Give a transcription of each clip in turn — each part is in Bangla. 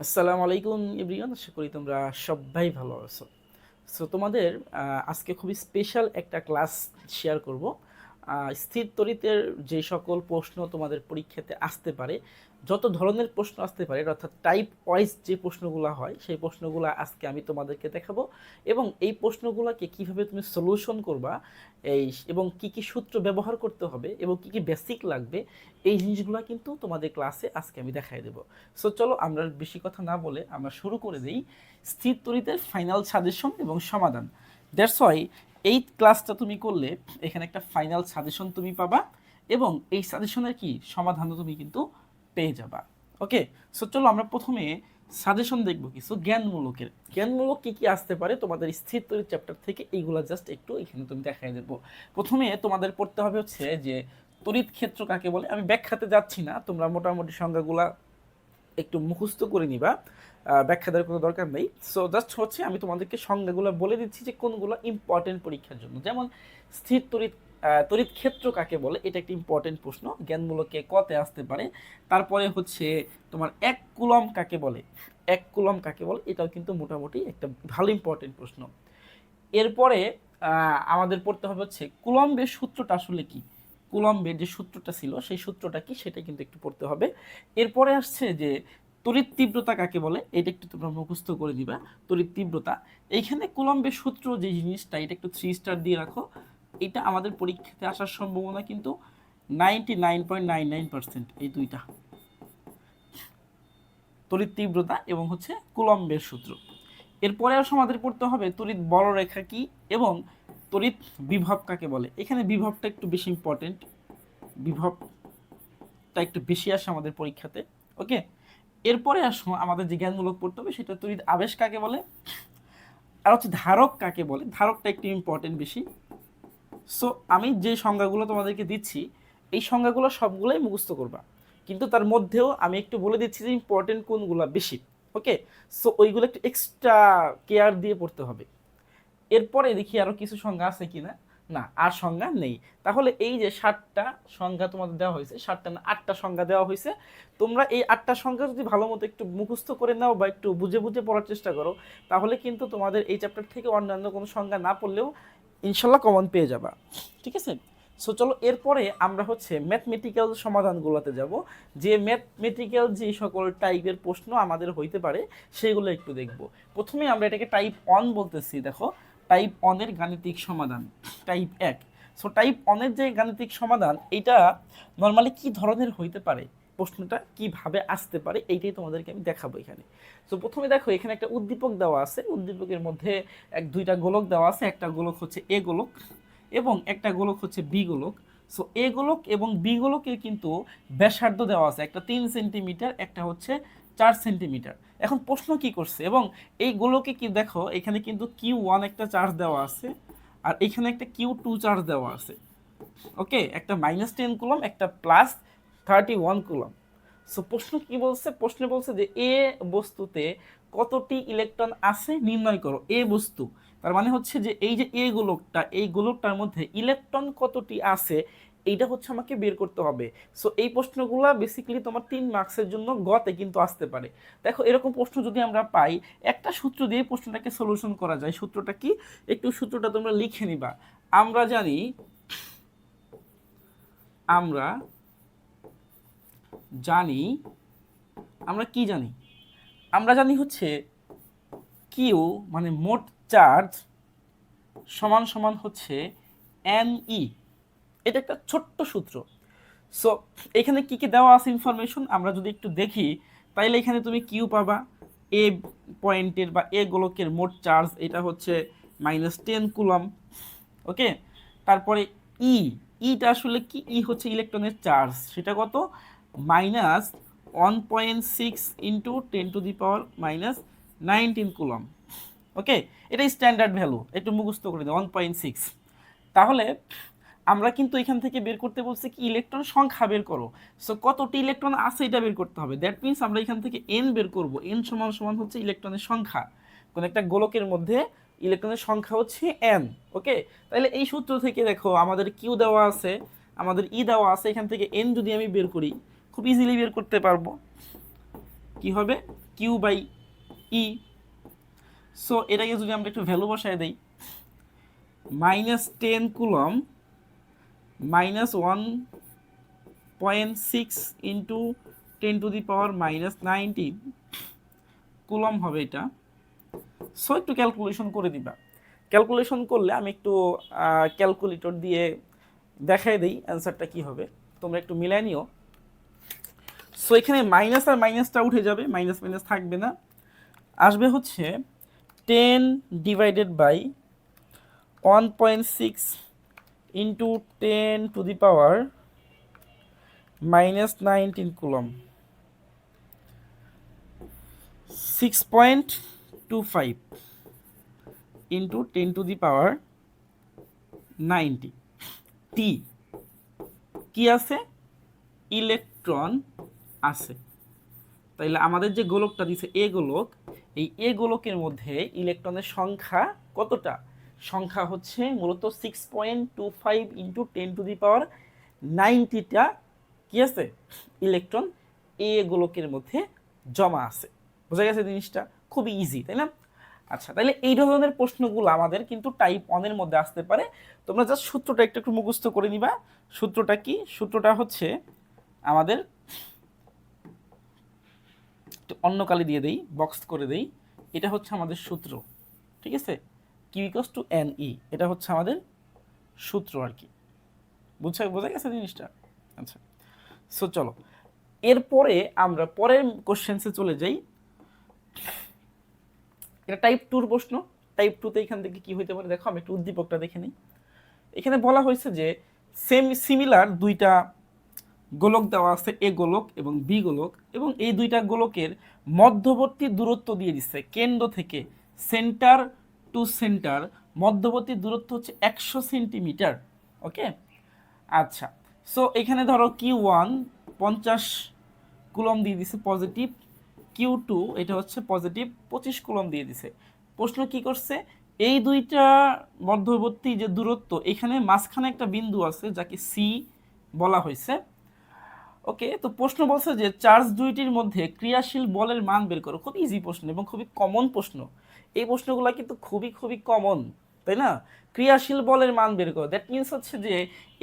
আসসালামু আলাইকুম এভরিওয়ান, আশা করি তোমরা সবাই ভালো আছো। সো তোমাদের আজকে খুবই স্পেশাল একটা ক্লাস শেয়ার করব। স্থির তড়িতের যে সকল প্রশ্ন তোমাদের পরীক্ষাতে আসতে পারে, যত ধরনের প্রশ্ন আসতে পারে, অর্থাৎ টাইপ ওয়াইজ যে প্রশ্নগুলো হয় সেই প্রশ্নগুলো আজকে আমি তোমাদেরকে দেখাবো। এবং এই প্রশ্নগুলোকে কিভাবে তুমি সলিউশন করবা, এই এবং কি কি সূত্র ব্যবহার করতে হবে এবং কি কি বেসিক লাগবে, এই জিনিসগুলো কিন্তু তোমাদের ক্লাসে আজকে আমি দেখাই দেবো। সো চলো আমরা বেশি কথা না বলে আমরা শুরু করে দিই স্থির তড়িতের ফাইনাল সাজেশন এবং সমাধান। দ্যাটস ওয়াই এই ক্লাসটা তুমি করলে এখানে একটা ফাইনাল সাজেশন তুমি পাবা এবং এই সাজেশনের কি সমাধানও তুমি কিন্তু পেয়ে যাবা। ওকে, সো চলো আমরা প্রথমে সাজেশন দেখব কিছু জ্ঞানমূলকের। জ্ঞানমূলক কি কি আসতে পারে তোমাদের স্থির তড়িৎ চ্যাপ্টার থেকে, এইগুলা জাস্ট একটু এখানে তুমি দেখাই দেবো। প্রথমে তোমাদের পড়তে হবে হচ্ছে যে তড়িৎ ক্ষেত্র কাকে বলে। আমি ব্যাখ্যাতে যাচ্ছি না, তোমরা মোটামুটি সংজ্ঞাগুলা একটু মুখস্থ করে নিবা, ব্যাখ্যা দেওয়ার কোনো দরকার নেই। সো জাস্ট হচ্ছে আমি তোমাদেরকে সংজ্ঞাগুলো বলে দিচ্ছি যে কোনগুলো ইম্পর্টেন্ট পরীক্ষার জন্য। যেমন স্থির তড়িৎ তড়িৎ ক্ষেত্র কাকে বলে, এটা একটা ইম্পর্টেন্ট প্রশ্ন, জ্ঞানমূলকে কতে আসতে পারে। তারপরে হচ্ছে তোমার এক কুলম কাকে বলে, এক কুলম কাকে বলে, এটাও কিন্তু মোটামুটি একটা ভালো ইম্পর্টেন্ট প্রশ্ন। এরপরে আমাদের পড়তে হবে হচ্ছে কুলম্বের সূত্রটা আসলে কি, কুলম্বের যে সূত্রটা ছিল সেই সূত্রটা কি সেটা কিন্তু একটু পড়তে হবে। এরপরে আসছে যে তড়িৎ তীব্রতা কাকে বলে, এটা একটু তোমরা মুখস্থ করে দিবা। তড়িৎ তীব্রতা, এইখানে কুলম্বের সূত্র যে জিনিসটা, এটা একটু 3 স্টার দিয়ে রাখো। এটা আমাদের পরীক্ষাতে আসার সম্ভাবনা কিন্তু 99.99%। এই দুইটা, তড়িৎ তীব্রতা এবং হচ্ছে কুলম্বের সূত্র। এরপরে আসো আমাদের পড়তে হবে তড়িৎ বলরেখা কি এবং তড়িৎ বিভব কাকে বলে। এখানে বিভবটা একটু বেশি ইম্পর্টেন্ট, বিভবটা একটু বেশি আসে আমাদের পরীক্ষাতে। ওকে, এরপরে আসো আমাদের যে জ্ঞানমূলক পড়তে হবে সেটা তড়িৎ আবেশ কাকে বলে, আর হচ্ছে ধারক কাকে বলে। ধারকটা একটু ইম্পর্টেন্ট বেশি। সো আমি যে সংজ্ঞাগুলো তোমাদেরকে দিচ্ছি এই সংজ্ঞাগুলো সবগুলোই মুখস্থ করবা, কিন্তু তার মধ্যেও আমি একটু বলে দিচ্ছি যে ইম্পর্টেন্ট কোনগুলো বেশি। ওকে, সো ওইগুলো একটু এক্সট্রা কেয়ার দিয়ে পড়তে হবে। এরপরে দেখি আরো কিছু সংজ্ঞা আছে কিনা। না, আর সংজ্ঞা নেই। তাহলে এই যে 7টা সংজ্ঞা তোমাদের দেওয়া হয়েছে, 7টা না 8টা সংজ্ঞা দেওয়া হয়েছে, তোমরা এই 8টা সংজ্ঞা যদি ভালো মতো একটু মুখস্থ করে নাও বা একটু বুঝে বুঝে পড়ার চেষ্টা করো, তাহলে কিন্তু তোমাদের এই চ্যাপ্টার থেকে অন্যান্য কোনো সংজ্ঞা না পড়লেও ইনশাল্লাহ কমন পেয়ে যাবা। ঠিক আছে, সো চলো এরপরে আমরা হচ্ছে ম্যাথমেটিক্যাল সমাধানগুলোতে যাব। যে ম্যাথমেটিক্যাল যে সকল টাইপের প্রশ্ন আমাদের হইতে পারে সেগুলো একটু দেখব। প্রথমে আমরা এটাকে টাইপ 1 বলতেছি। দেখো, টাইপ 1 এর গাণিতিক সমাধান, টাইপ 1। সো টাইপ 1 এর যে গাণিতিক সমাধান, এটা নর্মালি কি ধরনের হইতে পারে, প্রশ্নটা কিভাবে আসতে পারে, এইটাই তোমাদেরকে আমি দেখাবো এখানে। তো প্রথমে দেখো এখানে একটা উদ্দীপক দেওয়া আছে, উদ্দীপকের মধ্যে দুইটা গোলক দেওয়া আছে। একটা গোলক হচ্ছে এ গোলক এবং একটা গোলক হচ্ছে বি গোলক। সো এ গোলক এবং বি গোলকের কিন্তু ব্যাসার্ধ দেওয়া আছে, একটা 3 সেন্টিমিটার, একটা হচ্ছে 4 সেন্টিমিটার। এখন প্রশ্ন কি করছে, এবং এই গোলকে কি দেখো এখানে কিন্তু Q1 একটা চার্জ দেওয়া আছে আর এখানে একটা Q2 চার্জ দেওয়া আছে। ওকে, একটা -10 কুলম, একটা +31 কুলম। সো প্রশ্ন কি বলছে, প্রশ্নে বলছে যে এ বস্তুতে কতটি ইলেকট্রন আছে নির্ণয় করো। এ বস্তু, তার মানে হচ্ছে যে এই যে এ গোলকটা, এই গোলকটার মধ্যে ইলেকট্রন কতটি আছে এইটা হচ্ছে আমাকে বের করতে হবে। সো এই প্রশ্নগুলা বেসিক্যালি তোমার 3 মার্কসের জন্য গতে কিন্তু আসতে পারে। দেখো এরকম প্রশ্ন যদি আমরা পাই, একটা সূত্র দিয়ে প্রশ্নটাকে সলিউশন করা যায়। সূত্রটা কি, একটু সূত্রটা তোমরা লিখে নিবা। আমরা জানি, আমরা জানি, আমরা কি জানি, আমরা জানি হচ্ছে কিউ মানে মোট চার্জ সমান সমান হচ্ছে এন ই। এটা একটা ছোট্ট সূত্র। সো এখানে কি কি দেওয়া আছে ইনফরমেশন আমরা যদি একটু দেখি, তাইলে এখানে তুমি কিউ পাবা, এ পয়েন্টের বা এ গোলকের মোট চার্জ এটা হচ্ছে -10 কুলম। ওকে, তারপরে ই, ইটা আসলে কি, ই হচ্ছে ইলেকট্রনের চার্জ, সেটা কত, -1.6 ইন্টু 10⁻⁻19 কুলম। ওকে, এটা স্ট্যান্ডার্ড ভ্যালু, একটু মুখস্থ করে দিই 1.6। তাহলে আমরা কিন্তু এখান থেকে বের করতে বলছে কি ইলেকট্রন সংখ্যা বের করো। সো কতটি ইলেকট্রন আছে এটা বের করতে হবে। দ্যাট মিনস আমরা এখান থেকে এন বের করব। এন সমান সমান হচ্ছে ইলেকট্রনের সংখ্যা, কোন একটা গোলকের মধ্যে ইলেকট্রনের সংখ্যা হচ্ছে এন। ওকে, তাহলে এই সূত্র থেকে দেখো আমাদের কিউ দেওয়া আছে, আমাদের ই দেওয়া আছে, এখান থেকে এন যদি আমি বের করি খুব ইজিলি বের করতে পারবো। কি হবে, কিউ বাই ই। সো এটাকে যদি আমরা একটু ভ্যালু বসায় দিই, -10 কুলম -1.6 ইন্টু 10⁻⁻⁹ কুলম হবে এটা। সো একটু ক্যালকুলেশন করে দিবা। ক্যালকুলেশন করলে আমি একটু ক্যালকুলেটর দিয়ে দেখাই দিই অ্যান্সারটা কি হবে, তোমরা একটু মিলাই নিও। সো এখানে মাইনাস আর মাইনাসটা উঠে যাবে, মাইনাস মাইনাস থাকবে না, আসবে হচ্ছে 10/1.6 ইন্টু 10⁻⁻19 কুলম, 6.25 ইন্টু 10⁻90 টি কি আছে, ইলেকট্রন আছে। তাইলে আমাদের যে গোলকটা দিছে এ গোলক, এই এ গোলকের মধ্যে ইলেকট্রনের সংখ্যা কতটা, সংখ্যা হচ্ছে মূলত 6.25 ইন্টু 10⁻90টা কি আছে, ইলেকট্রন এ গোলকের মধ্যে জমা আছে। বোঝা গেছে জিনিসটা? খুবই ইজি, তাই না? আচ্ছা, তাহলে এই ধরনের প্রশ্নগুলো আমাদের কিন্তু টাইপ 1 এর মধ্যে আসতে পারে। তোমরা জাস্ট সূত্রটা একটু মুখস্থ করে নিবা। সূত্রটা কি? সূত্রটা হচ্ছে আমাদের অন্য কালি দিয়ে দেই, বক্স করে দেই। এটা হচ্ছে আমাদের সূত্র, ঠিক আছে? Q equals to N E, এটা হচ্ছে আমাদের সূত্র আর কি। বোঝা গেছে জিনিসটা? আচ্ছা, সো চলো এরপরে আমরা পরের কোশ্চেন্সে চলে যাই। এটা টাইপ 2 প্রশ্ন। টাইপ 2 তে এখান থেকে কি হইতে পারে দেখো, আমি একটু উদ্দীপকটা দেখে নিই। এখানে বলা হয়েছে যে সিমিলার দুইটা গোলক দেওয়া আছে, এ গোলক এবং বি গোলক, এবং এই দুইটা গোলকের মধ্যবর্তী দূরত্ব দিয়ে দিচ্ছে কেন্দ্র থেকে, সেন্টার টু সেন্টার মধ্যবর্তী দূরত্ব হচ্ছে 100 সেন্টিমিটার। ওকে, আচ্ছা। সো এখানে ধরো Q1 50 কুলম দিয়ে দিছে পজিটিভ, Q2 এটা হচ্ছে পজিটিভ 25 কুলম দিয়ে দিছে। প্রশ্ন কি করছে, এই দুইটা মধ্যবর্তী যে দূরত্ব, এখানে মাঝখানে একটা বিন্দু আছে যাকে সি বলা হয়েছে। ওকে, তো প্রশ্ন বলছে যে চার্জ দুইটির মধ্যে ক্রিয়াশীল বলের মান বের করো। খুব ইজি প্রশ্ন এবং খুবই কমন প্রশ্ন। এই প্রশ্নগুলো কিন্তু খুবই খুবই কমন, তাই না? ক্রিয়াশীল বলের মান বের করো, দ্যাট মিনস হচ্ছে যে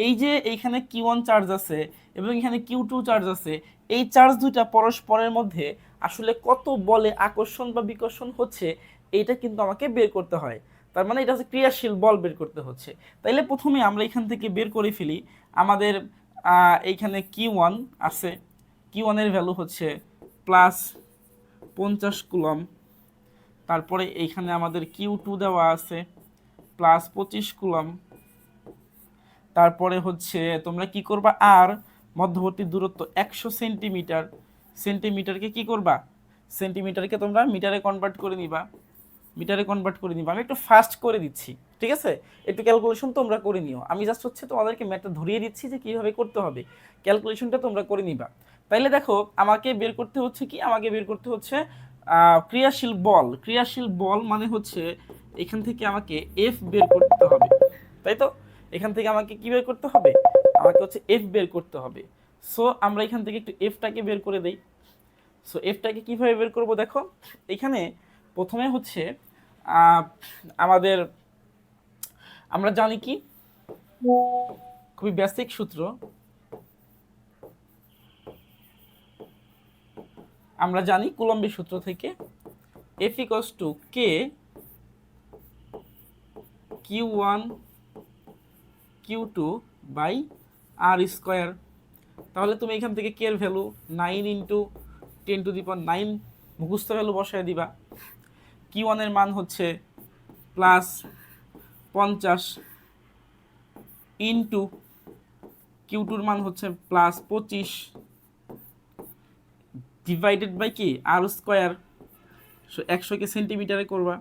এই যে এইখানে Q1 চার্জ আছে এবং এখানে Q2 চার্জ আছে, এই চার্জ দুইটা পরস্পরের মধ্যে আসলে কত বলে আকর্ষণ বা বিকর্ষণ হচ্ছে, এইটা কিন্তু আমাকে বের করতে হয়। তার মানে এটা হচ্ছে ক্রিয়াশীল বল বের করতে হচ্ছে। তাইলে প্রথমে আমরা এখান থেকে বের করে ফেলি। আমাদের এইখানে Q1 আছে, Q1 এর ভ্যালু হচ্ছে +50 কুলম। তারপরে এইখানে আমাদের Q2 দেওয়া আছে +25 কুলম। তারপরে হচ্ছে তোমরা কি করবা, আর মধ্যবর্তী দূরত্ব 100 সেন্টিমিটার, সেন্টিমিটারকে কি করবা, সেন্টিমিটারকে তোমরা মিটারে কনভার্ট করে নিবা, মিটারে কনভার্ট করে নিবা। আমি একটু ফাস্ট করে দিচ্ছি, ঠিক আছে? একটু ক্যালকুলেশন তোমরা করে নিও, আমি জাস্ট হচ্ছে তোমাদেরকে ম্যাথটা ধরিয়ে দিচ্ছি যে কীভাবে করতে হবে, ক্যালকুলেশনটা তোমরা করে নিবা। তাইলে দেখো আমাকে বের করতে হচ্ছে কি, আমাকে বের করতে হচ্ছে ক্রিয়াশীল বল। ক্রিয়াশীল বল মানে হচ্ছে এখান থেকে আমাকে এফ বের করতে হবে, তাই তো? এখান থেকে আমাকে কি বের করতে হবে, আমাকে হচ্ছে এফ বের করতে হবে। সো আমরা এখান থেকে একটু এফটাকে বের করে দেই। সো এফটাকে কীভাবে বের করব দেখো, এখানে প্রথমে হচ্ছে আমাদের আমরা জানি কি, খুবই বেসিক সূত্র, আমরা জানি কুলম্বের সূত্র থেকে F equals to K Q1 Q2 by R square. তাহলে তুমি এখান থেকে কে এর ভ্যালু 9 ইন্টু 10⁻9 মুখস্থ ভ্যালু বসায় দিবা। Q1 এর মান হচ্ছে +50 ইন্টু Q2 এর মান হচ্ছে +25 ডিভাইডেড বাই কি, আর স্কোয়ার। সো 100কে সেন্টিমিটারে করবা।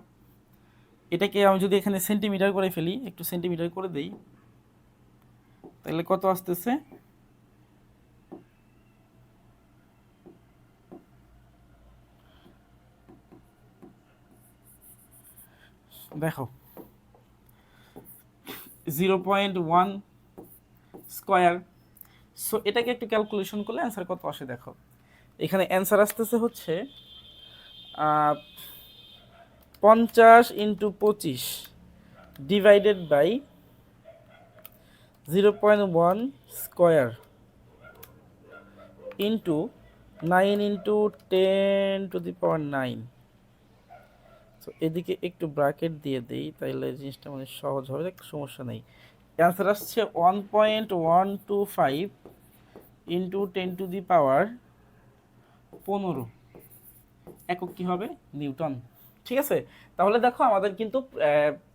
এটাকে আমি যদি এখানে সেন্টিমিটার করে ফেলি, একটু সেন্টিমিটার করে দেই, তাহলে কত আসতেছে, দেখো 0.1 স্কোয়ার। সো এটাকে একটু ক্যালকুলেশন করলে অ্যান্সার কত আসে দেখো। এখানে অ্যান্সার আসতেছে হচ্ছে 50 into 25 divided by 0.1 square into 9 into 10⁹। তো এদিকে একটু ব্র্যাকেট দিয়ে দিই, তাইলে জিনিসটা মানে সহজ হবে, সমস্যা নেই। অ্যান্সার আসছে 1.125 ইন্টু 10⁻15 একক কি হবে? নিউটন। ঠিক আছে, তাহলে দেখো আমাদের কিন্তু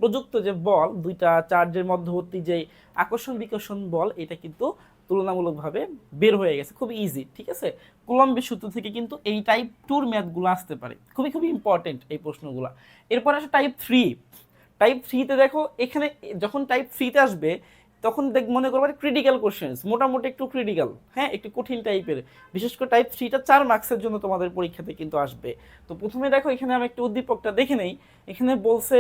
প্রযুক্ত যে বল, দুইটা চার্জের মধ্যবর্তী যে আকর্ষণ বিকর্ষণ বল, এটা কিন্তু তুলনামূলকভাবে বের হয়ে গেছে, খুব ইজি। ঠিক আছে, কুলম্বের সূত্র থেকে কিন্তু এই টাইপ 2 ম্যাথগুলো আসতে পারে, খুবই খুবই ইম্পর্টেন্ট এই প্রশ্নগুলো। এরপর আসে টাইপ 3। টাইপ 3তে দেখো, এখানে যখন টাইপ 3তে আসবে তখন মনে করবো ক্রিটিক্যাল কোশ্চেন্স, মোটামুটি একটু ক্রিটিক্যাল, হ্যাঁ একটু কঠিন টাইপের। বিশেষ করে টাইপ 3টা 4 মার্কসের জন্য তোমাদের পরীক্ষাতে কিন্তু আসবে। তো প্রথমে দেখো এখানে আমি একটু উদ্দীপকটা দেখে নেই। এখানে বলছে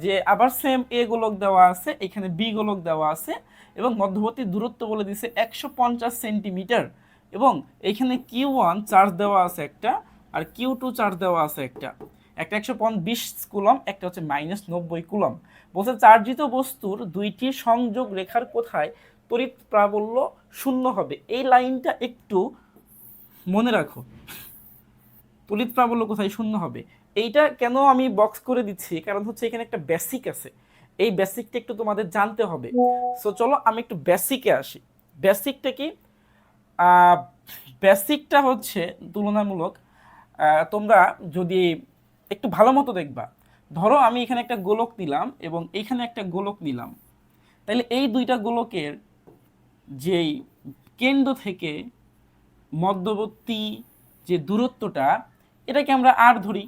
যে আবার সেম এ গোলক দেওয়া আছে, এখানে বি গোলক দেওয়া আছে, এবং মধ্যবর্তী দূরত্ব বলে দিছে 150 সেন্টিমিটার, এবং এখানে Q1 চার্জ দেওয়া আছে একটা, আর Q2 চার্জ দেওয়া আছে একটা, একটা 120 কুলম, একটা হচ্ছে -90 কুলম। বলছে চার্জিত বস্তুর দুইটি সংযোগ রেখার কোথায় তড়িৎ প্রাবল্য শূন্য হবে। এই লাইনটা একটু মনে রাখো, তড়িৎ প্রাবল্য কোথায় শূন্য হবে। এইটা কেন আমি বক্স করে দিচ্ছি, কারণ হচ্ছে এখানে একটা বেসিক আছে, এই বেসিকটা একটু তোমাদের জানতে হবে। সো চলো আমি একটু বেসিকে আসি। বেসিকটা কি? বেসিকটা হচ্ছে তুলনামূলক, তোমরা যদি একটু ভালো মতো দেখবা, ধরো আমি এখানে একটা গোলক নিলাম এবং এইখানে একটা গোলক নিলাম, তাহলে এই দুইটা গোলকের যেই কেন্দ্র থেকে মধ্যবর্তী যে দূরত্বটা, এটাকে আমরা আর ধরি,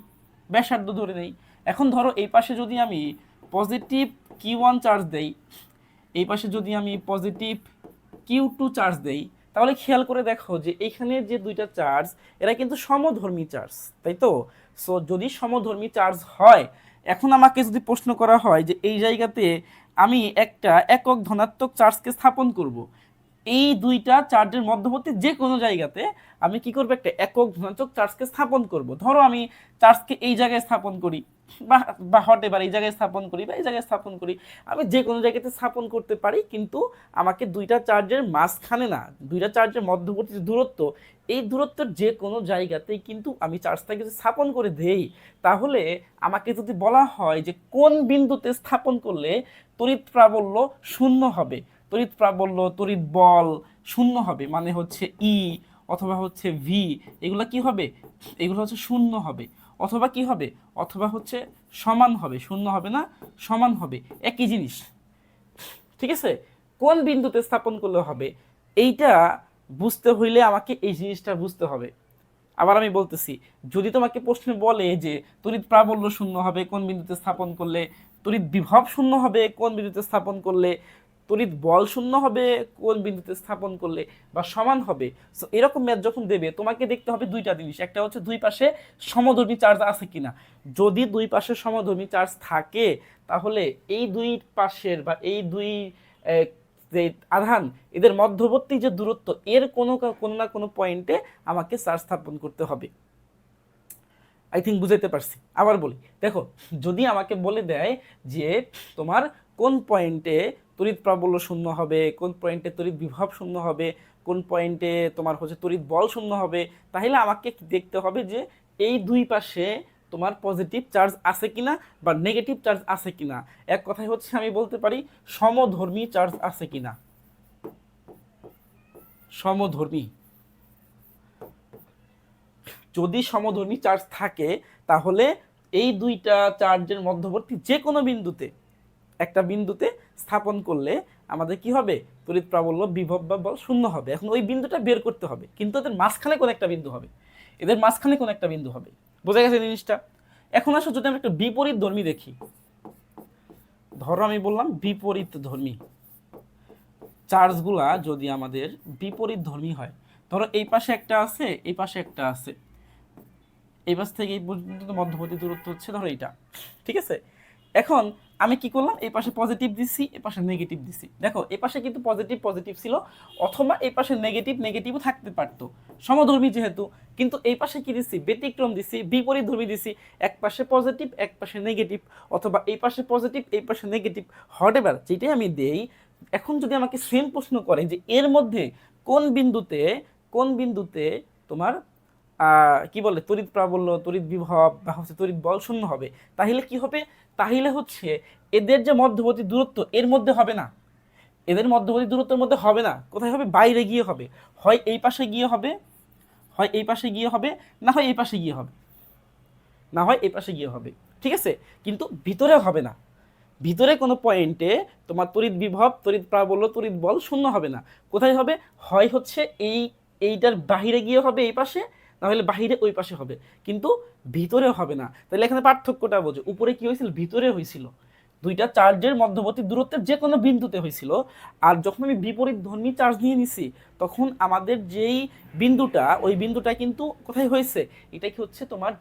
ব্যাসার্ধ ধরে নেই। এখন ধরো এই পাশে যদি আমি পজিটিভ Q1 চার্জ দেই, এই পাশে যদি আমি পজিটিভ Q2 চার্জ দেই, তাহলে খেয়াল করে দেখো যে এইখানে যে দুইটা চার্জ, এরা কিন্তু সমধর্মী চার্জ, তাই তো? সো যদি সমধর্মী চার্জ হয়, এখন আমাকে যদি প্রশ্ন করা হয় যে এই জায়গাতে আমি একটা একক ধনাত্মক চার্জকে স্থাপন করব, এই দুইটা চার্জের মধ্যবর্তী যে কোনো জায়গাতে আমি কি করব, একটা একক ধনাত্মক চার্জকে স্থাপন করব। ধরো আমি চার্জকে এই জায়গায় স্থাপন করি, বা হট এবার এই জায়গায় স্থাপন করি, বা এই জায়গায় স্থাপন করি, আমি যে কোনো জায়গাতে স্থাপন করতে পারি, কিন্তু আমাকে দুইটা চার্জের মাঝখানে না, দুইটা চার্জের মধ্যবর্তী দূরত্ব, এই দূরত্বের যে কোনো জায়গাতেই কিন্তু আমি চার্জটাকে যদি স্থাপন করে দেই, তাহলে আমাকে যদি বলা হয় যে কোন বিন্দুতে স্থাপন করলে তড়িৎ প্রাবল্য শূন্য হবে, তড়িৎ প্রাবল্য, তড়িৎ বল শূন্য হবে, মানে হচ্ছে ই অথবা হচ্ছে ভি, এগুলো কি হবে? এগুলো হচ্ছে শূন্য হবে, অথবা কি হবে, অথবা হচ্ছে সমান হবে, শূন্য হবে না, সমান হবে, একই জিনিস। ঠিক আছে, কোন বিন্দুতে স্থাপন করলে হবে, এইটা বুঝতে হইলে আমাকে এই জিনিসটা বুঝতে হবে। আবার আমি বলতেছি, যদি তোমাকে প্রশ্ন বলে যে তড়িৎ প্রাবল্য শূন্য হবে কোন বিন্দুতে স্থাপন করলে, তড়িৎ বিভব শূন্য হবে কোন বিন্দুতে স্থাপন করলে, তড়িৎ বল শূন্য হবে কোন বিন্দুতে স্থাপন করলে, বা সমান হবে, সো এরকম ম্যাথ যখন দেবে তোমাকে দেখতে হবে দুইটা জিনিস, একটা হচ্ছে দুই পাশে সমধর্মী চার্জ আছে কিনা। যদি দুই পাশে সমধর্মী চার্জ থাকে, তাহলে এই দুই পাশের বা এই দুই যে আধান, এদের মধ্যবর্তী যে দূরত্ব, এর কোনো না কোনো পয়েন্টে আমাকে চার্জ স্থাপন করতে হবে। আই থিঙ্ক বুঝাইতে পারছি। আবার বলি, দেখো যদি আমাকে বলে দেয় যে তোমার কোন পয়েন্টে তড়িৎ প্রাবল্য শূন্য হবে, কোন পয়েন্টে তড়িৎ বিভব শূন্য হবে, কোন পয়েন্টে তোমার হচ্ছে তড়িৎ বল শূন্য হবে, তাহলে আমাকে দেখতে হবে যে এই দুই পাশে তোমার পজিটিভ চার্জ আছে কিনা বা নেগেটিভ চার্জ আছে কিনা। এক কথায় হচ্ছে আমি বলতে পারি সমধর্মী চার্জ আছে কিনা, সমধর্মী। যদি সমধর্মী চার্জ থাকে, তাহলে এই দুইটা চার্জের মধ্যবর্তী যে কোনো বিন্দুতে, একটা বিন্দুতে স্থাপন করলে আমাদের কি হবে, তড়িৎ প্রাবল্য, বিভব বা বল শূন্য হবে। এখন ওই বিন্দুটা বের করতে হবে, কিন্তু এদের মাঝখানে কোন একটা বিন্দু হবে, এদের মাঝখানে কোন একটা বিন্দু হবে। বোঝা গেছে জিনিসটা? এখন আসলে যদি আমি একটা বিপরীত ধর্মী দেখি, ধরো আমি বললাম বিপরীত ধর্মী চার্জগুলা যদি আমাদের বিপরীত ধর্মী হয়, ধরো এই পাশে একটা আছে, এই পাশে একটা আছে, এই পাশ থেকে এই পর্যন্ত মধ্যবর্তী দূরত্ব হচ্ছে ধরো এইটা, ঠিক আছে। এখন আমি কি করলাম, এই পাশে পজিটিভ দিছি, এই পাশে নেগেটিভ দিছি। দেখো এই পাশে কিন্তু পজিটিভ পজিটিভ ছিল, অথবা এই পাশে নেগেটিভ নেগেটিভও থাকতে পারতো সমধর্মী যেহেতু। কিন্তু এই পাশে কি দিছি, ব্যতিক্রম দিছি, বিপরীতধর্মী দিছি। এক পাশে পজিটিভ, এক পাশে নেগেটিভ, অথবা এই পাশে পজিটিভ, এই পাশে নেগেটিভ, হোয়াটএভার যেটাই আমি দেই। এখন যদি আমাকে সেম প্রশ্ন করে যে এর মধ্যে কোন বিন্দুতে তোমার কি বলে তড়িৎ প্রাবল্য, তড়িৎ বিভব বা হচ্ছে তড়িৎ বল শূন্য হবে, তাহলে কি হবে, তাহলে হচ্ছে এদের যে মধ্যবর্তী দূরত্ব এর মধ্যে হবে না, এদের মধ্যবর্তী দূরত্বের মধ্যে হবে না, কোথায় হবে, বাইরে গিয়ে হবে। হয় এই পাশে গিয়ে হবে, হয় এই পাশে গিয়ে হবে, না হয় এই পাশে গিয়ে হবে, না হয় এই পাশে গিয়ে হবে। ঠিক আছে, কিন্তু ভিতরে হবে না। ভিতরে কোনো পয়েন্টে তোমার তড়িৎ বিভব, তড়িৎ প্রাবল্য, তড়িৎ বল শূন্য হবে না। কোথায় হবে, হয় হচ্ছে এইটার বাহিরে গিয়ে হবে এই পাশে, না হলে বাহিরে ওই পাশে হবে, কিন্তু ভিতরে হবে না। তাহলে এখানে পার্থক্যটা বোঝো, উপরে কি হয়েছিল, ভিতরে হয়েছিল, দুইটা চার্জের মধ্যবর্তী দূরত্বের যে কোনো বিন্দুতে হয়েছিল। আর যখন আমি বিপরীত ধর্মী চার্জ নিয়ে নিছি, তখন আমাদের যেই বিন্দুটা, ওই বিন্দুটা কিন্তু কোথায় হয়েছে, এটা কি হচ্ছে তোমার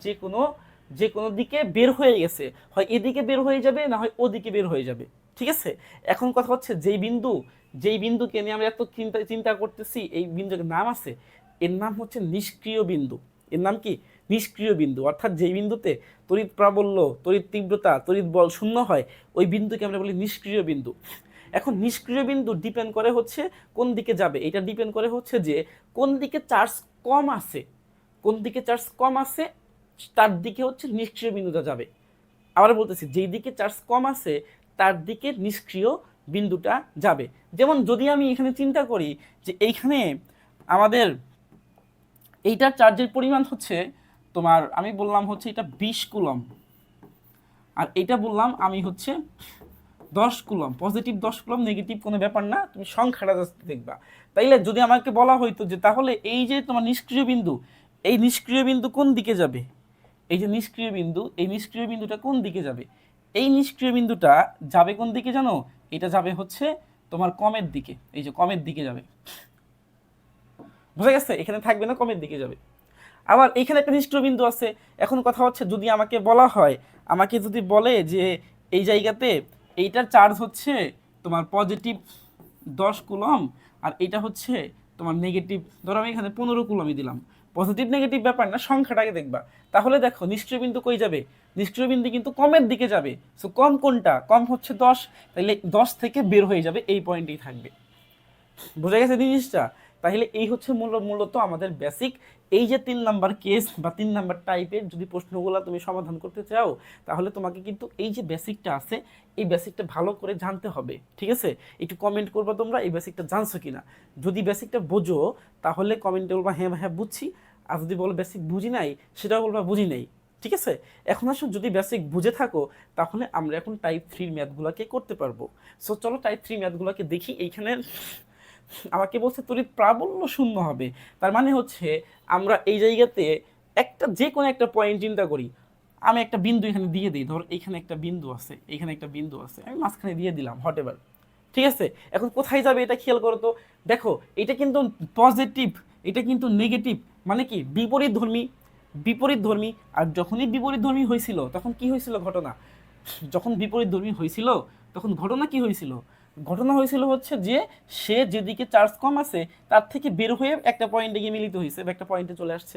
যে কোনো দিকে বের হয়ে গেছে, হয় এদিকে বের হয়ে যাবে, না হয় ওদিকে বের হয়ে যাবে। ঠিক আছে, এখন কথা হচ্ছে যেই বিন্দুকে নিয়ে আমরা এত চিন্তা করতেছি, এই বিন্দুর নাম আছে, এর নাম হচ্ছে নিষ্ক্রিয় বিন্দু। এর নাম কি, নিষ্ক্রিয় বিন্দু। অর্থাৎ যেই বিন্দুতে তড়িৎ প্রাবল্য, তড়িৎ তীব্রতা, তড়িৎ বল শূন্য হয়, ওই বিন্দুকে আমরা বলি নিষ্ক্রিয় বিন্দু। এখন নিষ্ক্রিয় বিন্দু ডিপেন্ড করে হচ্ছে কোন দিকে যাবে, এটা ডিপেন্ড করে হচ্ছে যে কোন দিকে চার্জ কম আছে, কোন দিকে চার্জ কম আছে তার দিকে হচ্ছে নিষ্ক্রিয় বিন্দুটা যাবে। আবার বলতেছি, যেই দিকে চার্জ কম আছে তার দিকে নিষ্ক্রিয় বিন্দুটা যাবে। যেমন যদি আমি এখানে চিন্তা করি যে এইখানে আমাদের এইটার চার্জের পরিমাণ হচ্ছে তোমার, আমি বললাম হচ্ছে এটা 20 কুলম, আর এটা বললাম আমি হচ্ছে 10 কুলম, পজিটিভ 10 কুলম, নেগেটিভ কোনো ব্যাপার না, তুমি সংখ্যাটা জাস্ট দেখবা। তাইলে যদি আমাকে বলা হইতো যে তাহলে এই যে তোমার নিষ্ক্রিয় বিন্দু, এই নিষ্ক্রিয় বিন্দু কোন দিকে যাবে, এই যে নিষ্ক্রিয় বিন্দু, এই নিষ্ক্রিয় বিন্দুটা কোন দিকে যাবে, এই নিষ্ক্রিয় বিন্দুটা যাবে কোন দিকে জানো, এটা যাবে হচ্ছে তোমার কমের দিকে, এই যে কমের দিকে যাবে। বুঝা গেছে, এখানে থাকবে না, কমের দিকে যাবে। আবার এইখানে একটা নিষ্ক্রিয় বিন্দু আছে। এখন কথা হচ্ছে যদি আমাকে বলা হয়, আমাকে যদি বলে যে এই জায়গাতে এইটার চার্জ হচ্ছে তোমার পজিটিভ 10 কুলম, আর এটা হচ্ছে তোমার নেগেটিভ, ধরো আমি এখানে 15 কুলমই দিলাম, পজিটিভ নেগেটিভ ব্যাপার না, সংখ্যাটাকে দেখবা। তাহলে দেখো নিষ্ক্রিয় বিন্দু কই যাবে, নিষ্ক্রিয় বিন্দু কিন্তু কমের দিকে যাবে। সো কম কোনটা, কম হচ্ছে 10, তাহলে 10 থেকে বের হয়ে যাবে, এই পয়েন্টেই থাকবে। বুঝা গেছে জিনিসটা? তাহলে এই হচ্ছে মূলত আমাদের বেসিক। এই যে 3 নাম্বার কেস বা 3 নাম্বার টাইপের যদি প্রশ্নগুলো তুমি সমাধান করতে চাও, তাহলে তোমাকে কিন্তু এই যে বেসিকটা আছে, এই বেসিকটা ভালো করে জানতে হবে। ঠিক আছে, একটু কমেন্ট করবা তোমরা এই বেসিকটা জানছো কিনা। যদি বেসিকটা বোঝো তাহলে কমেন্টে বলবা হ্যাঁ হ্যাঁ বুঝছি, আর যদি বলো বেসিক বুঝি নাই, সেটাও বলবা বুঝি নাই। ঠিক আছে, এখন আসলে যদি বেসিক বুঝে থাকো, তাহলে আমরা এখন টাইপ 3 ম্যাথগুলোকে করতে পারবো। সো চলো টাইপ 3 ম্যাথগুলোকে দেখি। এইখানে আমাকে বলছে তড়িৎ প্রাবল্য শূন্য হবে, তার মানে হচ্ছে আমরা এই জায়গাতে একটা যে কোনো একটা পয়েন্ট চিন্তা করি। আমি একটা বিন্দু এখানে দিয়ে দিই, ধর এইখানে একটা বিন্দু আছে, এইখানে একটা বিন্দু আছে, আমি মাঝখানে দিয়ে দিলাম, হোয়াটএভার। ঠিক আছে, এখন কোথায় যাবে এটা খেয়াল করো তো। দেখো এটা কিন্তু পজিটিভ, এটা কিন্তু নেগেটিভ, মানে কি বিপরীতধর্মী। আর যখনই বিপরীতধর্মী হয়েছিল তখন কি হয়েছিল ঘটনা, যখন বিপরীতধর্মী হয়েছিল তখন ঘটনা কি হয়েছিল, ঘটনা হয়েছিল হচ্ছে যে সে যেদিকে চার্জ কম আছে তার থেকে বের হয়ে একটা পয়েন্টে গিয়ে মিলিত হয়েছে বা একটা পয়েন্টে চলে আসছে।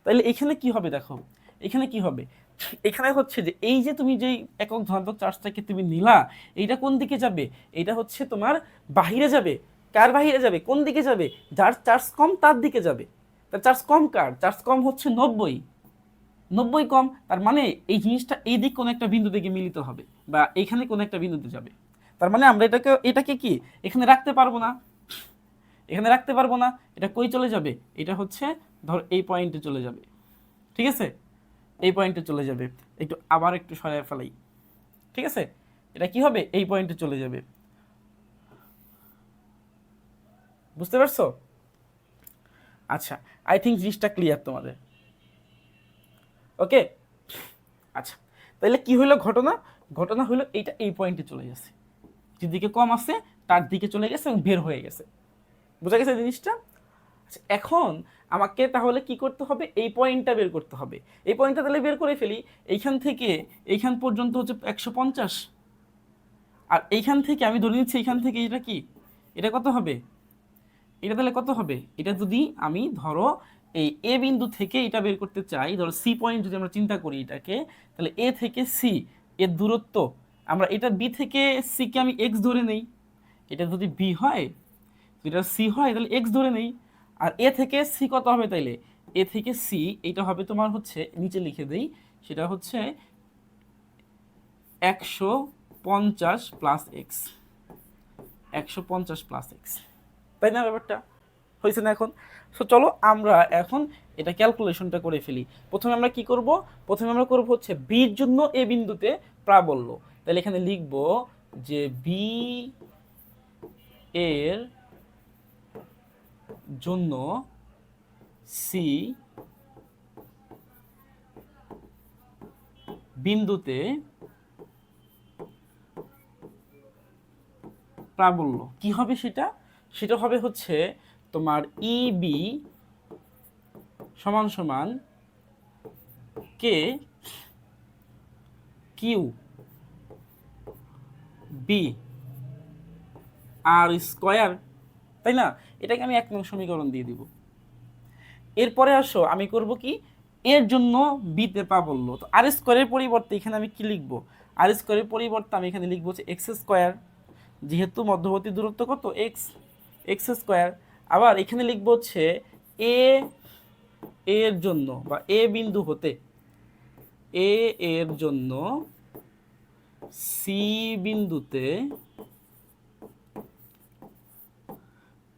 তাহলে এখানে কি হবে, দেখো এখানে কি হবে, এখানে হচ্ছে যে এই যে তুমি যেই একক ধনাত্মক চার্জটাকে তুমি নিলা, এইটা কোন দিকে যাবে, এটা হচ্ছে তোমার বাহিরে যাবে। কার বাহিরে যাবে, কোন দিকে যাবে, যার চার্জ কম তার দিকে যাবে। তার চার্জ কম, কার চার্জ কম হচ্ছে 90 কম, তার মানে এই জিনিসটা এই দিক কোনো একটা বিন্দু থেকে মিলিত হবে বা এইখানে কোনো একটা বিন্দুতে যাবে। তার মানে আমরা এটাকে কি এখানে রাখতে পারবো না, এখানে রাখতে পারবো না, এটা কই চলে যাবে, এটা হচ্ছে ধর এই পয়েন্টে চলে যাবে। ঠিক আছে, এই পয়েন্টে চলে যাবে, আবার একটু সরায় ফেলাই। ঠিক আছে, এটা কি হবে, এই পয়েন্টে চলে যাবে। বুঝতে পারছো? আচ্ছা, আই থিঙ্ক জিনিসটা ক্লিয়ার তোমাদের। ওকে, আচ্ছা তাহলে কি হলো ঘটনা, ঘটনা হলো এইটা এই পয়েন্টে চলে গেছে, যেদিকে কম আছে তার দিকে চলে গেছে এবং বের হয়ে গেছে। বোঝা গেছে জিনিসটা? এখন আমাকে তাহলে কি করতে হবে, এই পয়েন্টটা বের করতে হবে। এই পয়েন্টটা তাহলে বের করে ফেলি। এইখান থেকে এইখান পর্যন্ত হচ্ছে 150, আর এইখান থেকে আমি ধরে নিচ্ছি এইখান থেকে এটা কি, এটা কত হবে, এটা তাহলে কত হবে, এটা যদি আমি ধরো এই এ বিন্দু থেকে এটা বের করতে চাই, ধরো সি পয়েন্ট যদি আমরা চিন্তা করি এটাকে, তাহলে এ থেকে সি এর দূরত্ব, আমরা এটা বি থেকে সি কে আমি এক্স ধরে নেই, এটা যদি বি হয়, এটা সি হয়, তাহলে এক্স ধরে নেই। আর এ থেকে সি কত হবে, তাইলে এ থেকে সি এটা হবে তোমার হচ্ছে, নিচে লিখে দেই, সেটা হচ্ছে 150 প্লাস এক্স, 150 প্লাস এক্স, তাই না ব্যাপারটা হয়েছে না এখন? সো চলো আমরা এখন এটা ক্যালকুলেশনটা করে ফেলি। প্রথমে আমরা কি করব, প্রথমে আমরা করব হচ্ছে বির জন্য এ বিন্দুতে প্রাবল্য। তাহলে এখানে লিখব যে বি এর জন্য সি বিন্দুতে প্রাবল্য কি হবে, সেটা সেটা হবে হচ্ছে তোমার ইবি সমান সমান কে কিউ বি আর স্কয়ার, তাই না? এটাকে আমি 1 নং সমীকরণ দিয়ে দিব। এরপরে আসো আমি করব কি, এর জন্য বিতে প্রাবল্য, তো আর স্কয়ারের পরিবর্তে এখানে আমি কি লিখব, আর স্কয়ারের পরিবর্তে আমি এখানে লিখব হচ্ছে এক্স স্কয়ার, যেহেতু মধ্যবর্তী দূরত্ব কত এক্স, এক্স স্কয়ার। আবার এখানে লিখব হচ্ছে এ এর জন্য বা এ বিন্দু হতে এ এর জন্য সি বিন্দুতে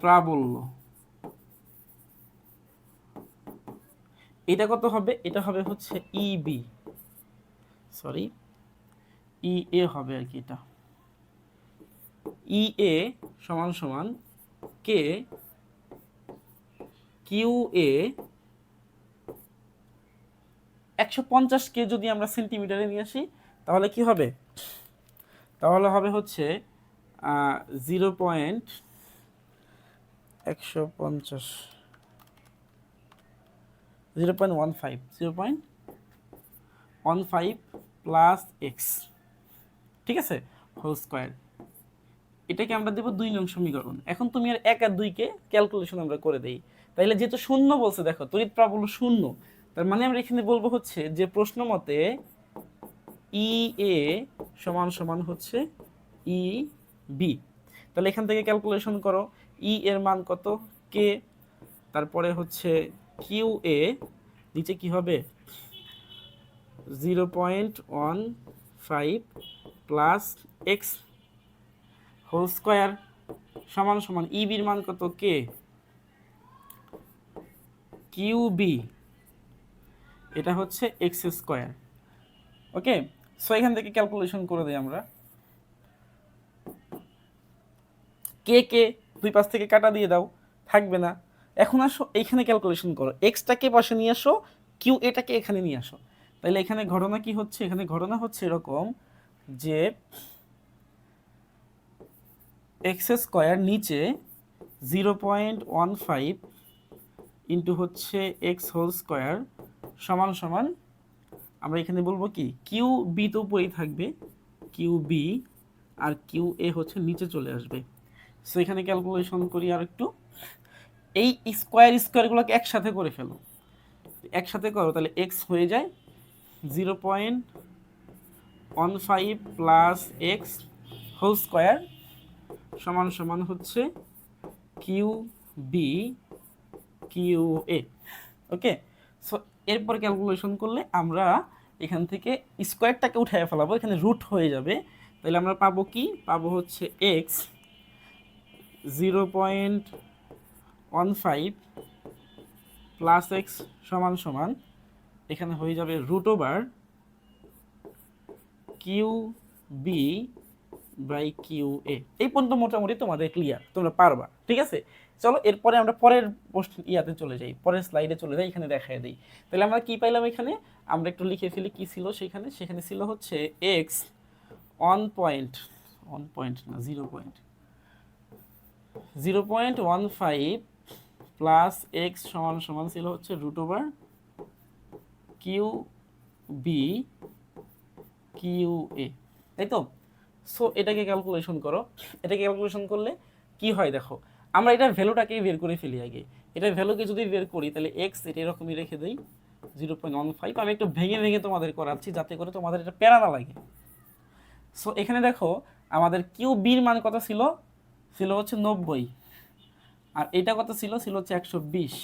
প্রাবল্য, এটা কত হবে, এটা হবে হচ্ছে ইবি, সরি ই এ হবে আর কি, এটা ই এ সমান সমান কে কিউ এ, 150 কে যদি আমরা সেন্টিমিটারে নিয়ে আসি তাহলে কি হবে, তাহলে হবে হচ্ছে 0.150 0.15 প্লাস এক্স, ঠিক আছে, হোল স্কয়ার। এটাকে আমরা দেবো 2 নং সমীকরণ। এখন তুমি আর 1 আর 2 কে ক্যালকুলেশন আমরা করে দেই। তাইলে যেহেতু শূন্য বলছে, দেখো তড়িৎ প্রাবল্য শূন্য, তার মানে আমরা এখানে বলবো হচ্ছে যে প্রশ্ন মতে ই এ সমান সমান হচ্ছে ই বি। তাহলে এখান থেকে ক্যালকুলেশন করো, ই এর মান কত কে, তারপরে হচ্ছে কিউ এ, নিচে কি হবে 0.15 প্লাস এক্স হোল স্কয়ার সমান সমান ইবির মান কত কে কিউ বি, এটা হচ্ছে এক্স স্কয়ার। ওকে, সো এখান থেকে ক্যালকুলেশন করে দিই আমরা, কে কে দুই পাশ থেকে কাটা দিয়ে দাও, থাকবে না। এখন আসো এইখানে ক্যালকুলেশন করো, এক্সটাকে পাশে নিয়ে আসো, কিউ এটাকে এখানে নিয়ে আসো। তাহলে এখানে ঘটনা কি হচ্ছে, এখানে ঘটনা হচ্ছে এরকম যে এক্স স্কয়ার নিচে 0.15 ইন্টু হচ্ছে এক্স হোল স্কয়ার সমান সমান, আমরা এখানে বলবো কি কিউ বি তো উপরেই থাকবে, কিউ বি, আর কিউ এ হচ্ছে নিচে চলে আসবে। সো এখানে ক্যালকুলেশন করি আর একটু, এই স্কয়ারগুলোকে একসাথে করে ফেলো, একসাথে করো, তাহলে এক্স হয়ে যায় 0.15 প্লাস এক্স হোল স্কয়ার সমান সমান হচ্ছে কিউ বি কিউ এ। ওকে, সো এরপর ক্যালকুলেশন করলে আমরা এখান থেকে স্কোয়ারটাকে উঠিয়ে ফেলাবো, এখানে রুট হয়ে যাবে। তাহলে আমরা পাবো কি, পাবো হচ্ছে এক্স 0.15 প্লাস এক্স সমান সমান, এখানে হয়ে যাবে root over Q B by Q A. এই পর্যন্ত মোটামুটি তোমাদের ক্লিয়ার, তোমরা পারবা, ঠিক আছে। চলো এরপরে আমরা পরের ইয়াতে চলে যাই, পরের স্লাইডে চলে যাই, এখানে দেখায় দিই। তাহলে আমরা কি পাইলাম এখানে, আমরা একটু লিখে ফেলি কি ছিল সেখানে, সেখানে ছিল হচ্ছে এক্স 0.15 প্লাস এক্স সমান সমান ছিল হচ্ছে root over Q B Q A, তাই তো? সো এটাকে ক্যালকুলেশন করো। এটাকে ক্যালকুলেশন করলে কি হয় দেখো, আমরা এটার ভ্যালুটাকেই বের করে ফেলি আগে। এটার ভ্যালুকে যদি বের করি তাহলে এক্স এটা এরকমই রেখে দেই 0.15। আমি একটু ভেঙে ভেঙে তোমাদের করাচ্ছি যাতে করে তোমাদের এটা প্যারা না লাগে। সো এখানে দেখো আমাদের কিউ বির মান কত ছিল, ছিল হচ্ছে 90, আর এটা কত ছিল, ছিল হচ্ছে 120,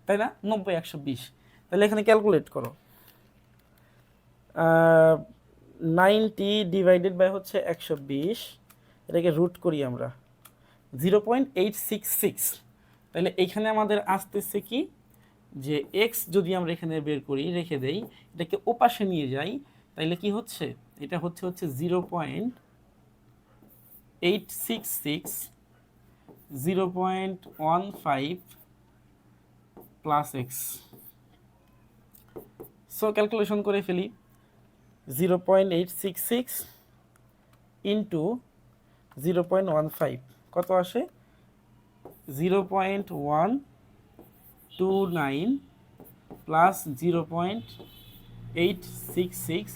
তাই না? 90 120, তাহলে এখানে ক্যালকুলেট করো। 90 ডিভাইডেড বাই হচ্ছে 120, এটাকে রুট করি আমরা 0.866। তাহলে এইখানে আমাদের আসতেছে কি, যে এক্স যদি আমরা এখানে বের করি, রেখে দেই, এটাকে ওপাশে নিয়ে যাই, তাইলে কি হচ্ছে, এটা হচ্ছে 0.866 0.15 প্লাস এক্স। সো ক্যালকুলেশন করে ফেলি, 0.866 ইন্টু 0.15 কত আসে, 0.129 প্লাস 0.866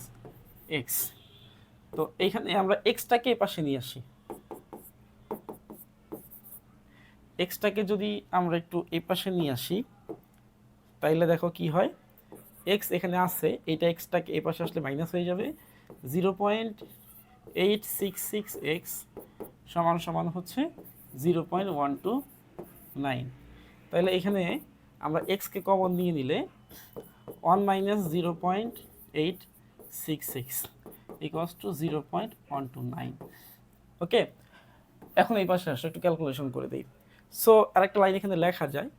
এক্স। তো এইখানে আমরা এক্সটাকে পাশে নিয়ে আসি, এক্সটাকে যদি আমরা একটু এই পাশে নিয়ে আসি তাইলে দেখো কি হয়, এক্স এখানে আছে, এইটা এক্সটাকে এই পাশে আসলে মাইনাস হয়ে যাবে, 0.866 এক্স সমান সমান হচ্ছে 0.129। তাহলে এখানে আমরা এক্সকে কমন নিয়ে নিলে 1 মাইনাস 0.866 ইকুয়ালস টু 0.129। ওকে, এখন এই পাশে আসলে একটু ক্যালকুলেশন করে দিই। সো আরেকটা লাইন এখানে লেখা যায়।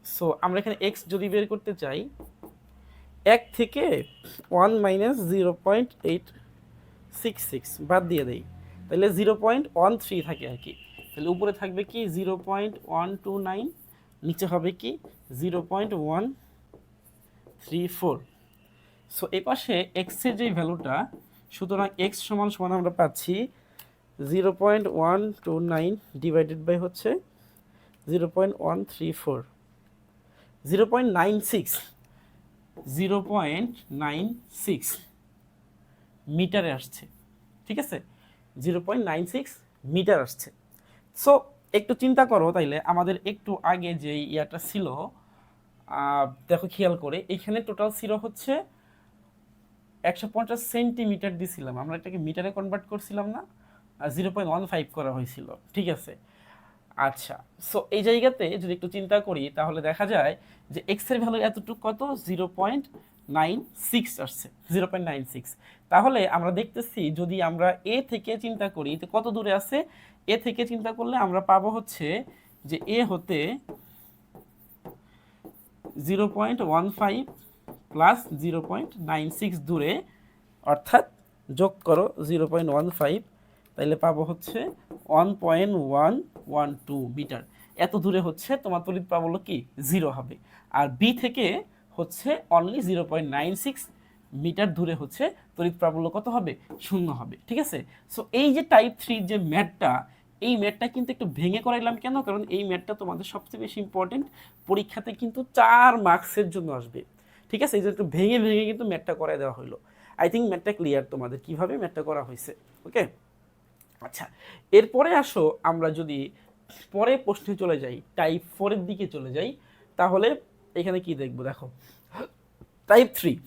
সো আমরা এখানে এক্স যদি বের করতে চাই, 1 থেকে 1 মাইনাস 0.866 বাদ দিয়ে দেই, তাহলে 0.13 থাকে আর কি। তাহলে উপরে থাকবে কি 0.129, নিচে হবে কি 0.134। সো এই পাশে এক্সের যে ভ্যালুটা, সুতরাং এক্স সমান সমান আমরা পাচ্ছি 0.129 ডিভাইডেড বাই হচ্ছে 0.134, 0.96 মিটারে আসছে, ঠিক আছে? 0.96 মিটার আসছে। সো একটু চিন্তা করো তাইলে, আমাদের একটু আগে যে ইয়াটা ছিল, দেখো খেয়াল করে, এখানে টোটাল ছিল হচ্ছে 150 সেন্টিমিটার দিছিলাম, আমরা এটাকে মিটারে কনভার্ট করছিলাম না, আর 0.15 করা হয়েছিল, ঠিক আছে? আচ্ছা, সো এই জায়গাতে যদি একটু চিন্তা করি তাহলে দেখা যায় যে এক্স এর ভ্যালু এতটুকু কত, 0.96 আসছে, 0.96। তাহলে আমরা দেখতেছি যদি আমরা এ থেকে চিন্তা করি তো কত দূরে আছে, এ থেকে চিন্তা করলে আমরা পাবো হচ্ছে যে এ হতে 0.15 প্লাস 0.96 দূরে, অর্থাৎ যোগ করো 0.15, তাইলে পাবো হচ্ছে 1.112 মিটার। এত দূরে হচ্ছে তোমার তড়িৎ প্রাবল্য কি, 0 হবে। আর বি থেকে হচ্ছে অনলি 0.96 মিটার দূরে হচ্ছে তড়িৎ প্রাবল্য কত হবে, 0 হবে, ঠিক আছে? সো এই যে টাইপ 3 যে ম্যাথটা, এই ম্যাথটা কিন্তু একটু ভেঙে করাইলাম কেন, কারণ এই ম্যাথটা তোমাদের সবচেয়ে বেশি ইম্পর্টেন্ট, পরীক্ষাতে কিন্তু 4 মার্কসের জন্য আসবে, ঠিক আছে? এই যে একটু ভেঙে ভেঙে কিন্তু ম্যাথটা করাই দেওয়া হলো। আই থিঙ্ক ম্যাথটা ক্লিয়ার তোমাদের কিভাবে ম্যাথটা করা হয়েছে। ওকে, আচ্ছা, এরপরে আসো আমরা যদি পরে প্রশ্নে চলে যাই, টাইপ 4 এর দিকে চলে যাই, তাহলে এখানে কি দেখবো দেখো, টাইপ 3,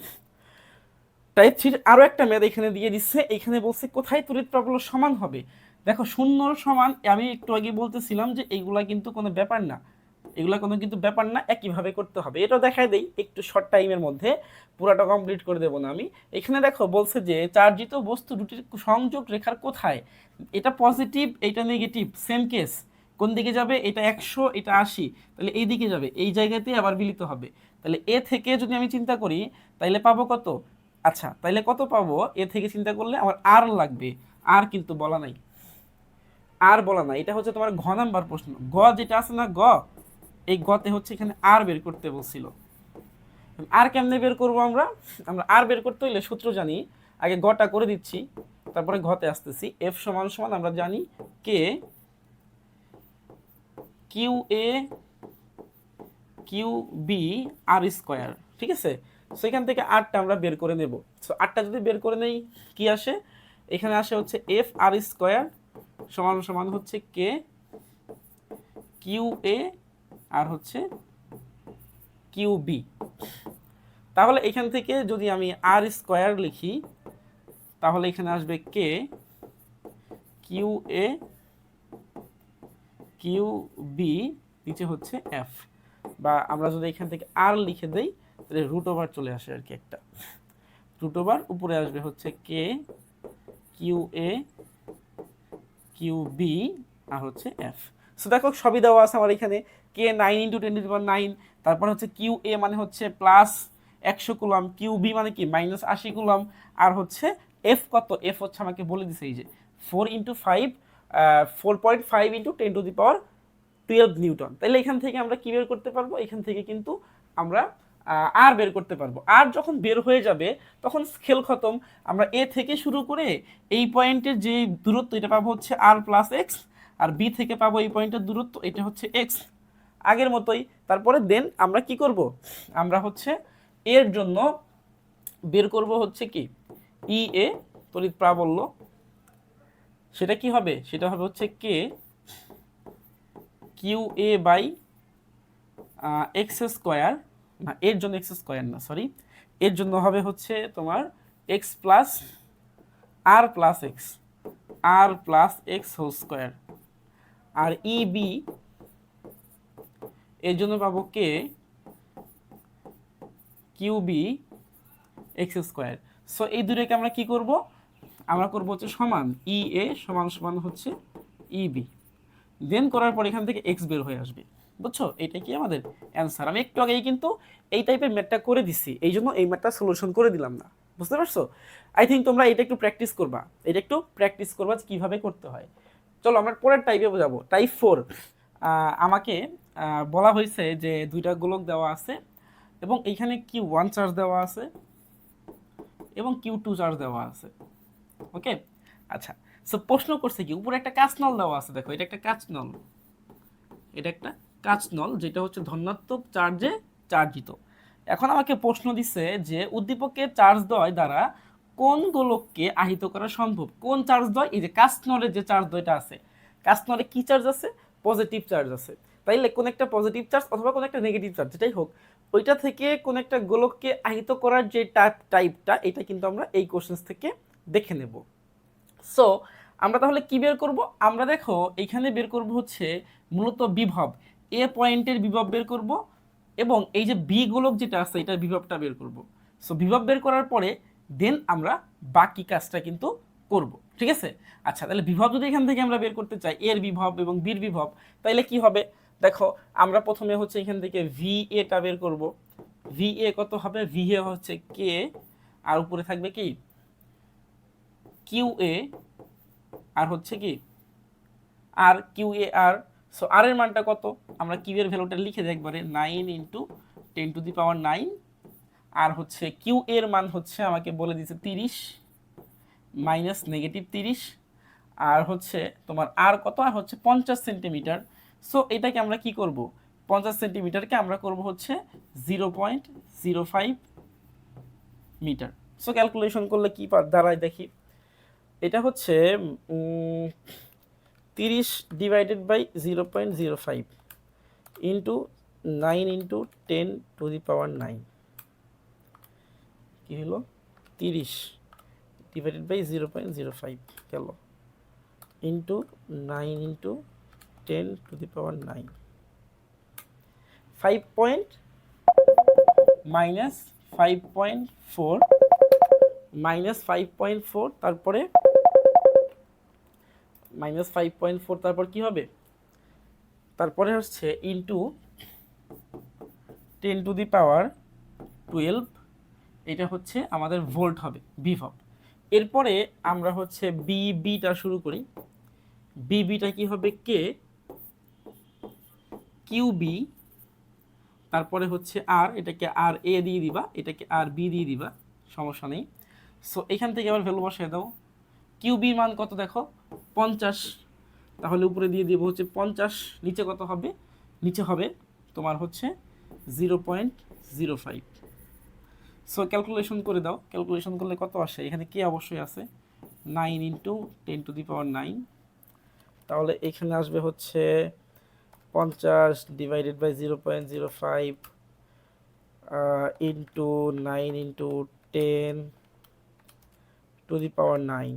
টাইপ 3 আরো একটা ম্যাথ এখানে দিয়ে দিচ্ছে। এখানে বলছে কোথায় তড়িৎ প্রাবল্য সমান হবে। দেখো শূন্যর সমান, আমি একটু আগে বলতেছিলাম যে এইগুলা কিন্তু কোনো ব্যাপার না, এগুলা কোনো কিন্তু ব্যাপার না, একইভাবে করতে হবে। এটা দেখাই দেই একটু শর্ট টাইমের মধ্যে, পুরাটা কমপ্লিট করে দেবো না আমি। এখানে দেখো বলছে যে চার্জিত বস্তু দুটির সংযোগ রেখার কোথায়, এটা পজিটিভ এটা নেগেটিভ, সেম কেস, কোন দিকে যাবে, এটা 100 এটা 80, তাহলে এই দিকে যাবে, এই জায়গাতেই আবার মিলিত হবে। তাহলে এ থেকে যদি আমি চিন্তা করি তাইলে পাবো কত, আচ্ছা তাইলে কত পাবো, এ থেকে চিন্তা করলে আমার আর লাগবে, আর কিন্তু বলা নাই, আর বলা নাই, এটা হচ্ছে তোমার ঘ নাম্বার প্রশ্ন। গ যেটা আছে না, গ, এই গতে হচ্ছে এখানে আর বের করতে বলছিল। আর কেমনে বের করবো আমরা, আমরা আর বের করতে হইলে সূত্র জানি, আগে গটা করে দিচ্ছি তারপরে ঘতে আসতেছি। এফ সমান সমান আমরা জানি কে কিউ এ কিউ বি আর স্কোয়ার, ঠিক আছে। সো এখান থেকে আরটা আমরা বের করে নেব। সো আরটা যদি বের করে নেই কি আসে, এখানে আসে হচ্ছে এফ আর স্কোয়ার সমান সমান হচ্ছে কে কিউ এ আর হচ্ছে কিউ বি। তাহলে এখান থেকে যদি আমি আর স্কোয়ার লিখি তাহলে এখানে আসবে কে কিউ এ কিউ বি, নিচে হচ্ছে এফ, বা আমরা যদি এখান থেকে আর লিখে দেই তাহলে রুট ওভার চলে আসে আর কি, একটা রুট ওভার উপরে আসবে হচ্ছে কে কিউ এ কিউ বি আর হচ্ছে এফ। সো দেখো সবই দেওয়া আছে আমার এখানে, কে 9 × 10⁹, তারপর হচ্ছে কিউ এ মানে হচ্ছে প্লাস 100 কুলম, কিউ বি মানে কি মাইনাস 80 কুলম, আর হচ্ছে এফ কত, এফ হচ্ছে আমাকে বলে দিছে এই যে 4 × 5 4.5 × 10⁻12 নিউটন। তাহলে এখান থেকে আমরা কি বের করতে পারবো, এখান থেকে কিন্তু আমরা আর বের করতে পারবো। আর যখন বের হয়ে যাবে তখন খেল খতম, আমরা এ থেকে শুরু করে এই পয়েন্টের যে দূরত্ব এটা পাবো হচ্ছে আর প্লাস এক্স, আর বি থেকে পাবো এই পয়েন্টের দূরত্ব এটা হচ্ছে এক্স, আগের মতোই। তারপরে দেন আমরা কি করব, আমরা হচ্ছে এর জন্য বের করব হচ্ছে কি ই এ তড়িৎ প্রাবল্য, সেটা কি হবে, সেটা হবে হচ্ছে K Q A by X square, না এর জন্য এক্স স্কোয়ার না, সরি, এর জন্য হবে হচ্ছে তোমার X plus R plus X, R plus X whole square, আর ই বি এর জন্য পাবো K Q B X square. So এই দুটোকে আমরা কি করব, আমরা করব হচ্ছে সমান ই এ সমান সমান হচ্ছে ই বি, দেন করার পর এখান থেকে এক্স বের হয়ে আসবে, বুঝছো, এটা কি আমাদের অ্যান্সার। আমি একটু আগেই কিন্তু এই টাইপের ম্যাথটা করে দিছি, এই জন্য এই ম্যাথটা সলিউশন করে দিলাম না, বুঝতে পারছো। আই থিঙ্ক তোমরা এটা একটু প্র্যাকটিস করবা, এটা একটু প্র্যাকটিস করবা কিভাবে করতে হয়। চলো আমরা পরের টাইপে বোঝাবো, টাইপ 4। আমাকে বলা হয়েছে যে দুইটা গোলক দেওয়া আছে এবং এইখানে Q1 চার্জ দেওয়া আছে এবং Q2 চার্জ দেওয়া আছে, ওকে। আচ্ছা, সো প্রশ্ন করছে কি, উপরে একটা কাঁচ নল দেওয়া আছে, দেখো এটা একটা কাঁচ নল, এটা একটা কাঁচ নল যেটা হচ্ছে ধনাত্মক চার্জে চার্জিত। এখন আমাকে প্রশ্ন দিচ্ছে যে উদ্দীপকের চার্জ দ্বয় দ্বারা কোন গোলককে আহিত করা সম্ভব, কোন চার্জ দ্বয়, এই যে কাঁচ নলের যে চার্জ দ্বয়টা আছে, কাঁচ নলে কি চার্জ আছে, পজিটিভ চার্জ আছে, তাইলে কোন একটা পজিটিভ চার্জ অথবা কোন একটা নেগেটিভ চার্জ যেটাই হোক, ওইটা থেকে কোন একটা গোলককে আহিত করার যে টাইপটা, এটা কিন্তু আমরা এই কোশ্চেন থেকে দেখে নেব। সো আমরা তাহলে কি বের করব, আমরা দেখো এখানে বের করব হচ্ছে মূলত বিভব, এ পয়েন্টের বিভব বের করব এবং এই যে বি গোলক যেটা আছে এটার বিভবটা বের করব। সো বিভব বের করার পরে দেন আমরা বাকি কাজটা কিন্তু করব, ঠিক আছে। আচ্ছা, তাহলে বিভব যদি এখান থেকে আমরা বের করতে চাই, এর বিভব এবং বির বিভব, তাইলে কি হবে, দেখো আমরা প্রথমে হচ্ছে এখান থেকে ভি এটা বের করব, ভি এ কত হবে, ভি এ হচ্ছে কে, আর উপরে থাকবে কি কিউ এ আর হচ্ছে কি আর কিউ এ আর। সো আর এর মানটা কত, আমরা কিউ এর ভ্যালুটা লিখে দিই একবারে 9 × 10⁹, আর হচ্ছে কিউ এর মান হচ্ছে আমাকে বলে দিয়েছে 30 মাইনাস নেগেটিভ 30, আর হচ্ছে তোমার আর কত, আর হচ্ছে 50 সেন্টিমিটার। সো এটাকে আমরা কি করব, 50 সেন্টিমিটারকে আমরা করব হচ্ছে 0.05 মিটার। সো ক্যালকুলেশন করলে কি দাঁড়ায় দেখি, এটা হচ্ছে 30 ডিভাইডেড বাই 0.05 ইন্টু 9 × 10⁹, কি হলো 30 ডিভাইডেড বাই 0.05 গেল ইন্টু 9 × 10⁹, 5 পয়েন্ট মাইনাস 5.4 মাইনাস 5.4, তারপরে মাইনাস 5.4, তারপর কি হবে, তারপরে হচ্ছে ইন্টু 10⁻12, এটা হচ্ছে আমাদের ভোল্ট হবে বিভব। এরপরে আমরা হচ্ছে বিটা শুরু করি, বিটা কি হবে কে কিউ বি, তারপরে হচ্ছে আর, এটাকে আর এ দিয়ে দিবা, এটাকে আর বি দিয়ে দিবা, সমস্যা নেই। সো এখান থেকে আবার ভ্যালু বসিয়ে দাও, কিউ বির মান কত দেখো 50, তাহলে উপরে দিয়ে দিব হচ্ছে 50, নিচে কত হবে, নিচে হবে তোমার হচ্ছে 0.05। সো ক্যালকুলেশন করে দাও, ক্যালকুলেশন করলে কত আসে, এখানে কে অবশ্যই আছে 9 ইন্টু 10⁹9, তাহলে এখানে আসবে হচ্ছে 50 divided by 0.05 into 9 into 10⁹9।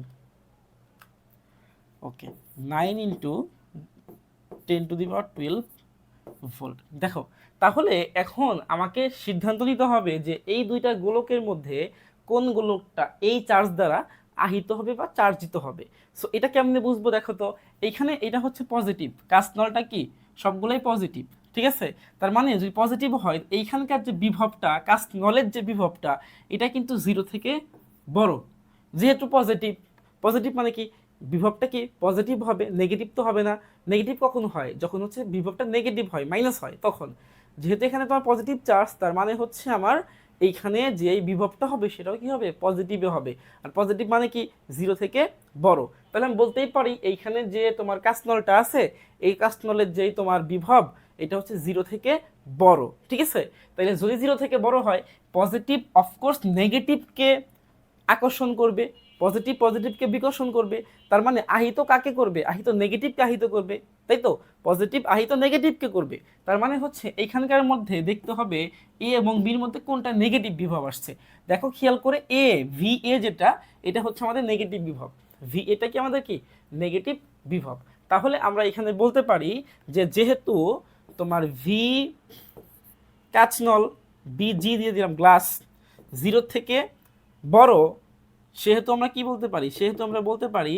Okay, 9 into 10⁻12 volt. দেখো তাহলে এখন আমাকে সিদ্ধান্ত নিতে হবে যে এই দুইটা গোলকের মধ্যে কোন গোলকটা এই চার্জ দ্বারা আহিত হবে বা চার্জিত হবে। সো এটা কেমনে বুঝবো, দেখো তো এইখানে এটা হচ্ছে পজিটিভ, কাস্ট নলটা কি সবগুলোই পজিটিভ, ঠিক আছে। তার মানে যদি পজিটিভ হয় এইখানকার যে বিভবটা, কাস্ট নলের যে বিভবটা, এটা কিন্তু 0 থেকে বড়, যেহেতু পজিটিভ। পজিটিভ মানে কি বিভবটা কি পজিটিভ হবে, নেগেটিভ তো হবে না। নেগেটিভ কখন হয়, যখন হচ্ছে বিভবটা নেগেটিভ হয়, মাইনাস হয় তখন। যেহেতু এখানে তোমার পজিটিভ চার্জ, তার মানে হচ্ছে আমার এইখানে যে বিভবটা হবে সেটাও কি হবে, পজিটিভে হবে। আর পজিটিভ মানে কি 0 থেকে বড়। তাহলে আমি বলতেই পারি এইখানে যে তোমার কাস্টনলটা আছে, এই কাস্টনলের যেই তোমার বিভব, এটা হচ্ছে 0 থেকে বড়, ঠিক আছে। তাহলে যদি 0 থেকে বড় হয়, পজিটিভ অফকোর্স নেগেটিভকে আকর্ষণ করবে, পজিটিভ পজিটিভকে বিকর্ষণ করবে। তার মানে আহিত কাকে করবে, আহিত নেগেটিভকে আহিত করবে, তাই তো। পজিটিভ আহিত নেগেটিভকে করবে। তার মানে হচ্ছে এইখানকার মধ্যে দেখতে হবে এ এবং বির মধ্যে কোনটা নেগেটিভ বিভব আসছে। দেখো খেয়াল করে, এ ভি এ যেটা, এটা হচ্ছে আমাদের নেগেটিভ বিভব, ভি এটা কি আমাদের কি নেগেটিভ বিভব। তাহলে আমরা এখানে বলতে পারি যে যেহেতু তোমার ভি কাচনল, বি জি দিয়ে দিলাম গ্লাস, 0 থেকে বড়, সেহেতু আমরা কি বলতে পারি, সেহেতু আমরা বলতে পারি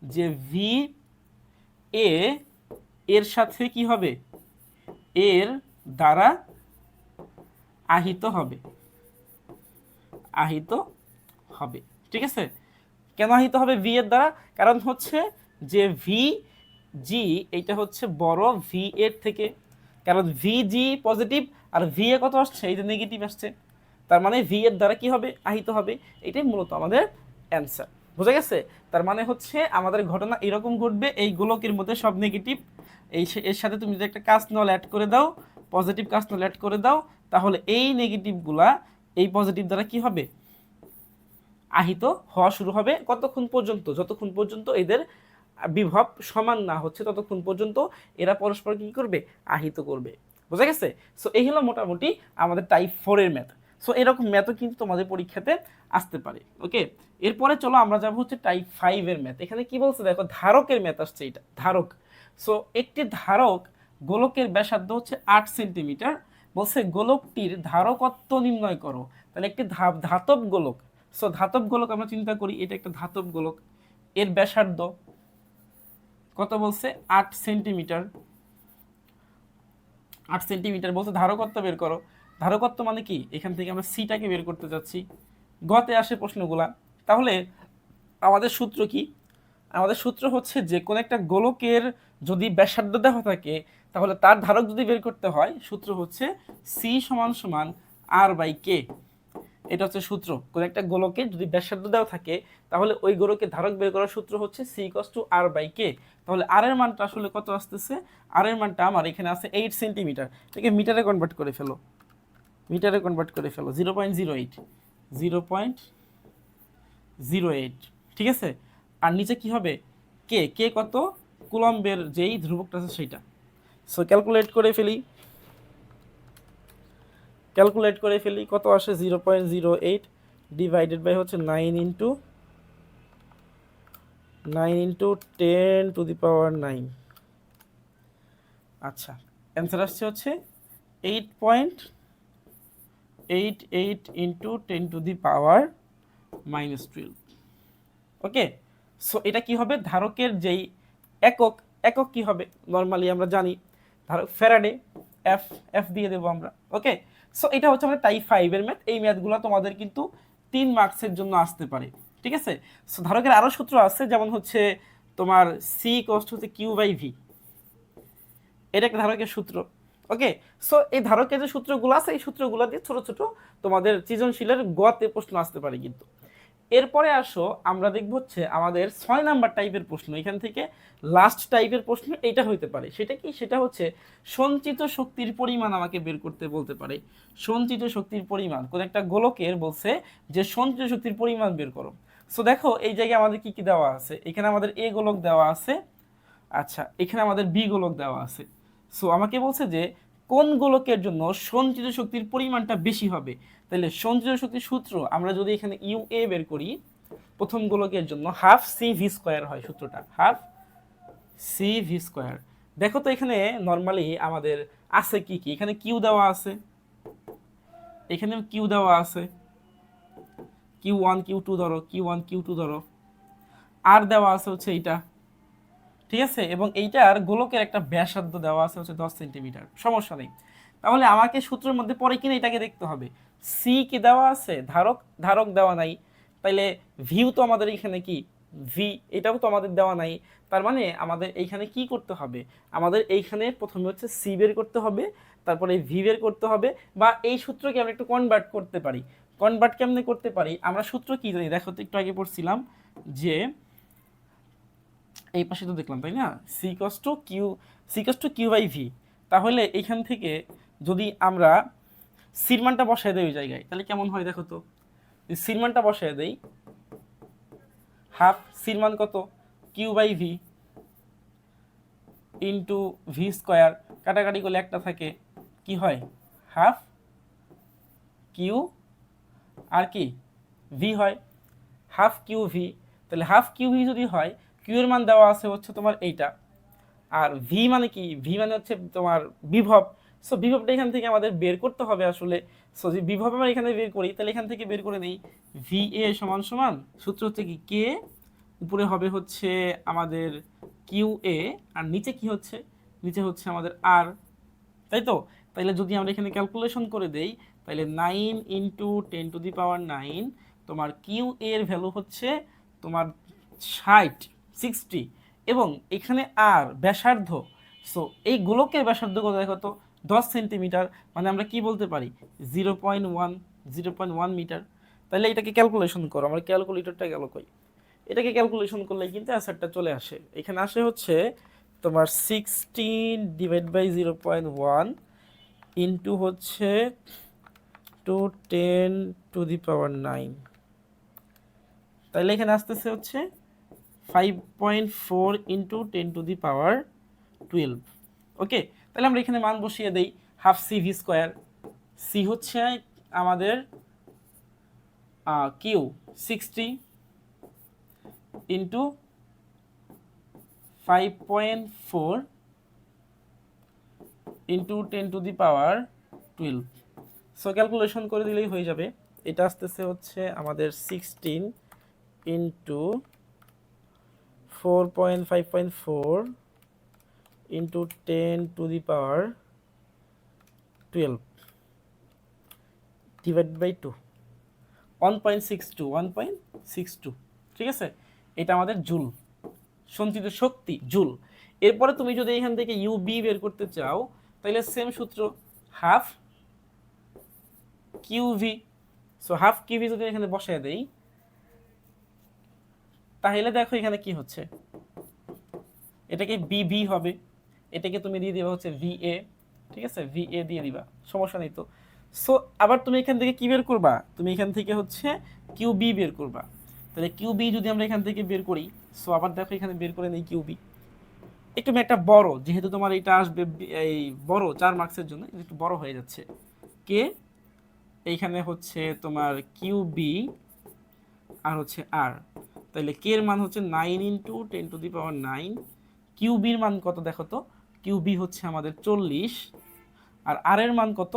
যে ভি এ এর সাথে কি হবে, এর দ্বারা আহিত হবে, আহিত হবে, ঠিক আছে। কেন আহিত হবে ভি এর দ্বারা, কারণ হচ্ছে যে ভি জি এইটা হচ্ছে বড় ভি এর থেকে, কারণ ভি জি পজিটিভ আর ভি এ কত আসছে, এই যে নেগেটিভ আসছে। তার মানে ভি এর দ্বারা কি হবে, আহিত হবে। এটাই মূলত আমাদের অ্যান্সার, বুঝা গেছে। তার মানে হচ্ছে আমাদের ঘটনা এরকম ঘটবে, এই গোলকের মধ্যে সব নেগেটিভ, এর সাথে তুমি যদি একটা কাস্ট নল অ্যাড করে দাও, পজিটিভ কাস্ট নল অ্যাড করে দাও, তাহলে এই নেগেটিভগুলা এই পজিটিভ দ্বারা কি হবে, আহিত হওয়া শুরু হবে। কতক্ষণ পর্যন্ত, যতক্ষণ পর্যন্ত এদের বিভব সমান না হচ্ছে ততক্ষণ পর্যন্ত এরা পরস্পর কি করবে, আহিত করবে, বুঝা গেছে। সো এই হলো মোটামুটি আমাদের টাইপ 4 এর ম্যাথ। সো এরকম ম্যাথও কিন্তু তোমাদের পরীক্ষাতে আসতে পারে। ওকে, এরপরে চলো আমরা যাব হচ্ছে টাইপ 5 এর ম্যাথ। এখানে কি বলছে দেখো, ধারকের ম্যাথ আসছে, এটা ধারক। সো একটি ধারক গোলকের ব্যাসার্ধ হচ্ছে 8 সেন্টিমিটার, বলছে গোলকটির ধারকত্ব নির্ণয় করো। তাহলে একটি ধাতব গোলক, সো ধাতব গোলক আমরা চিন্তা করি, এটা একটা ধাতব গোলক, এর ব্যাসার্ধ কত বলছে, 8 সেন্টিমিটার। 8 সেন্টিমিটার বলছে ধারকত্ব বের করো। ধারকত্ব মানে কি, এখান থেকে আমরা সিটাকে বের করতে যাচ্ছি, গতে আসে প্রশ্নগুলা। তাহলে আমাদের সূত্র কি, আমাদের সূত্র হচ্ছে যে কোন একটা গোলকের যদি ব্যাসার্ধ দেওয়া থাকে, তাহলে তার ধারক যদি বের করতে হয়, সূত্র হচ্ছে সি সমান সমান আর বাই কে। এটা হচ্ছে সূত্র, কোন একটা গোলকের যদি ব্যাসার্ধ দেওয়া থাকে, তাহলে ওই গোলকের ধারক বের করার সূত্র হচ্ছে C equals to R by K. তাহলে আর এর মানটা আসলে কত আসতেছে, আর এর মানটা আমার এখানে আছে 8 সেন্টিমিটার, এটাকে মিটারে কনভার্ট করে ফেলো, মিটারে কনভার্ট করে ফেলো, 0.08, 0.08, ঠিক আছে। আর নিচে কি হবে, কে, কে কত, কুলম্বের যেই ধ্রুবকটা আছে সেইটা। সো ক্যালকুলেট করে ফেলি, ক্যালকুলেট করে ফেলি, কত আসে 0.08 ডিভাইডেড বাই হচ্ছে 9 ইন্টু 10⁻9। আচ্ছা, অ্যান্সার আসছে হচ্ছে 8.88 ইন্টু 10⁻⁻12। ওকে, সো এটা কি হবে, ধারকের যেই একক, একক কি হবে নর্মালি আমরা জানি, ধারক ফ্যারাডে, এফ, এফ দিয়ে দেবো আমরা। ওকে, সো এটা হচ্ছে আমাদের টাইপ 5 এর ম্যাথ। এই ম্যাথগুলো তোমাদের কিন্তু 3 মার্কসের জন্য আসতে পারে, ঠিক আছে। সো ধারকের আরও সূত্র আছে, যেমন হচ্ছে তোমার C equals to Q by V, এটা একটা ধারকের সূত্র। ওকে, সো এই ধারকের যে সূত্রগুলো আছে, এই সূত্রগুলো দিয়ে ছোট ছোট তোমাদের সৃজনশীলের গতে প্রশ্ন আসতে পারে কিন্তু। এরপরে আসো আমরা দেখব হচ্ছে আমাদের 6 নাম্বার টাইপের প্রশ্ন, এখান থেকে লাস্ট টাইপের প্রশ্ন এটা হইতে পারে। সেটা কি? সেটা হচ্ছে সঞ্চিত শক্তির পরিমাণ আমাকে বের করতে বলতে পারে। সঞ্চিত শক্তির পরিমাণ, কোন একটা গোলকের বলছে যে সঞ্চিত শক্তির পরিমাণ বের করো। সো দেখো এই জায়গায় আমাদের কি কি দেওয়া আছে, এখানে আমাদের এ গোলক দেওয়া আছে, আচ্ছা এখানে আমাদের বি গোলক দেওয়া আছে। সো আমাকে বলছে যে কোন গোলকের জন্য সঞ্চিত শক্তির পরিমাণটা বেশি হবে। তাহলে সঞ্চিত শক্তির সূত্র আমরা যদি এখানে ইউ এ বের করি, প্রথম গোলকের জন্য হাফ সি ভি স্কোয়ার হয় সূত্রটা, হাফ সি ভি স্কোয়ার। দেখো তো এখানে নর্মালি আমাদের আছে কি কি, এখানে কিউ দেওয়া আছে, এখানে কিউ দেওয়া আছে, কিউ ওয়ান কিউ টু ধরো, কিউ ওয়ান কিউ টু ধরো, আর দেওয়া আছে হচ্ছে এইটা, ঠিক আছে, এবং এইটার গোলকের একটা ব্যাসার্ধ দেওয়া আছে হচ্ছে 10 সেন্টিমিটার, সমস্যা নেই। তাহলে আমাকে সূত্রের মধ্যে পরে কিনা এটাকে দেখতে হবে, সি কি দেওয়া আছে, ধারক, ধারক দেওয়া নাই, তাইলে ভিউ তো আমাদের এখানে কি ভি, এটাও তো আমাদের দেওয়া নাই। তার মানে আমাদের এইখানে কি করতে হবে, আমাদের এইখানে প্রথমে হচ্ছে সি বের করতে হবে, তারপরে ভি বের করতে হবে, বা এই সূত্রকে আমরা একটু কনভার্ট করতে পারি। কনভার্ট কেমনে করতে পারি, আমরা সূত্র কি জানি দেখো তো, একটু আগে পড়ছিলাম যে এই পাশে তো দেখলাম তাই না, C cos to Q by V. তাহলে এইখান থেকে যদি আমরা সির মানটা বসায় দেই ওই জায়গায়, তাহলে কেমন হয় দেখো তো, সির মানটা বসায় দেই, হাফ সির মান কত, Q by V into V square, কাটাকাটি করলে একটা থাকে, কি হয় হাফ কিউ আর কি ভি হয়, হাফ কিউ ভি। তাহলে হাফ কিউ ভি যদি হয়, কিউ এর মান দেওয়া আছে হচ্ছে তোমার এইটা, আর ভি মানে কি, ভি মানে হচ্ছে তোমার বিভব। সো বিভবটা এখান থেকে আমাদের বের করতে হবে আসলে। সো যদি বিভব আমরা এখানে বের করি, তাহলে এখান থেকে বের করে নেই ভি এ সমান সমান, সূত্র হচ্ছে কি কে, উপরে হবে হচ্ছে আমাদের কিউ এ, আর নিচে কি হচ্ছে, নিচে হচ্ছে আমাদের আর, তাই তো। তাইলে যদি আমরা এখানে ক্যালকুলেশন করে দেই, তাহলে 9 ইন্টু 10⁻৯, তোমার কিউ এর ভ্যালু হচ্ছে তোমার 60 এবং এখানে আর ব্যাসার্ধ। সো এই গোলকের ব্যাসার্ধ কত দেখো তো, 10 সেন্টিমিটার, মানে আমরা কি বলতে পারি 0.1 মিটার। তাহলে এটাকে ক্যালকুলেশন করো, আমার ক্যালকুলেটরটা গেল কই, এটাকে ক্যালকুলেশন করলে কিন্তু অ্যান্সারটা চলে আসে, এখানে আসে হচ্ছে তোমার 16 / 0.1 ইন্টু হচ্ছে 10⁻৯, তাহলে এখানে আসতেছে হচ্ছে 5.4 ইন্টু 10⁻12। ওকে, তাহলে আমরা এখানে মান বসিয়ে দেই, half C V square, C হচ্ছে আমাদের Q 60 into 5.4 into 10⁻12। So calculation করে দিলেই হয়ে যাবে, এটা আসতেছে হচ্ছে আমাদের 16 ইন্টু 4.5.4 ইন্টু 10⁻12 ডিভাইড বাই 2, 1.62, ঠিক আছে, এটা আমাদের জুল, সঞ্চিত শক্তি জুল। এরপরে তুমি যদি এখান থেকে ইউ বি বের করতে চাও, তাহলে সেম সূত্র, half Q V. So half Q V যদি এখানে বসায় দেই, তাহলে দেখো এখানে কি হচ্ছে, এটাকে বিভি হবে, এটাকে তুমি দিয়ে দিবা হচ্ছে ভি এ, ঠিক আছে, ভি এ দিয়ে দিবা, সমস্যা নেই তো। সো আবার তুমি এখান থেকে কি বের করবা, তুমি এখান থেকে হচ্ছে কিউ বি বের করবা। তাহলে কিউ বি যদি আমরা এখান থেকে বের করি, সো আবার দেখো এখানে বের করে নেই কিউ বি, একটু একটা বড়, যেহেতু তোমার এটা আসবে এই বড় 4 মার্কসের জন্য একটু বড় হয়ে যাচ্ছে, কে এইখানে হচ্ছে তোমার কিউ বি আর হচ্ছে আর, তাহলে কে এর মান হচ্ছে 9 ইন্টু 10⁻9, কিউ বির মান কত দেখো তো, কিউ বি হচ্ছে আমাদের 40, আর আর এর মান কত,